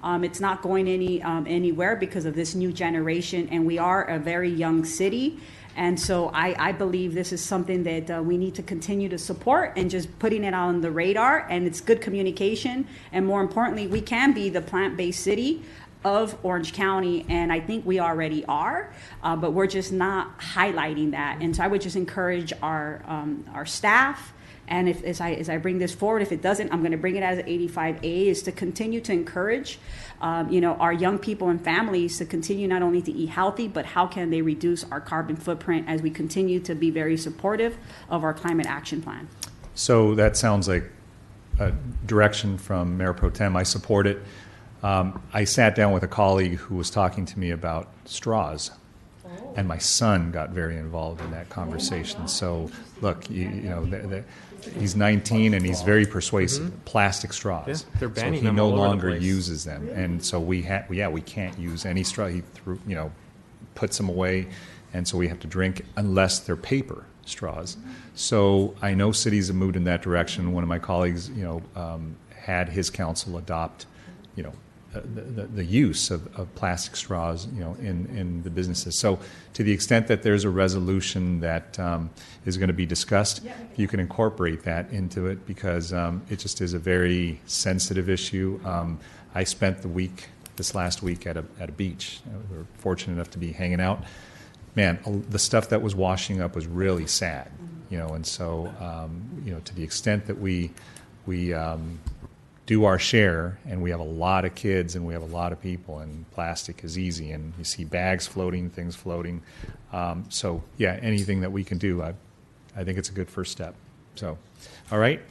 It's not going anywhere because of this new generation, and we are a very young city. And so I believe this is something that we need to continue to support, and just putting it on the radar. And it's good communication. And more importantly, we can be the plant-based city of Orange County, and I think we already are, but we're just not highlighting that. And so I would just encourage our staff, and as I bring this forward, if it doesn't, I'm going to bring it as 85A, is to continue to encourage, our young people and families to continue not only to eat healthy, but how can they reduce our carbon footprint as we continue to be very supportive of our climate action plan. So that sounds like a direction from Mayor Pro Tem. I support it. I sat down with a colleague who was talking to me about straws. And my son got very involved in that conversation. So, look, he's 19 and he's very persuasive. Plastic straws. Yeah, they're banning so he them no all over the longer place. uses them, and so we can't use any straw. He puts them away, and so we have to drink unless they're paper straws. So I know cities have moved in that direction. One of my colleagues, had his council adopt, the use of plastic straws, in the businesses. So to the extent that there's a resolution that is going to be discussed, you can incorporate that into it, because it just is a very sensitive issue. I spent this last week at a beach. We were fortunate enough to be hanging out. Man, the stuff that was washing up was really sad, and so, to the extent that we do our share, and we have a lot of kids and we have a lot of people, and plastic is easy, and you see bags floating, things floating. So yeah, anything that we can do, I think it's a good first step. So, all right,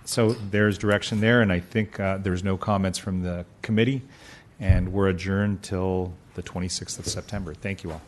so there's direction there, and I think there's no comments from the committee, and we're adjourned till the 26th of September. Thank you all.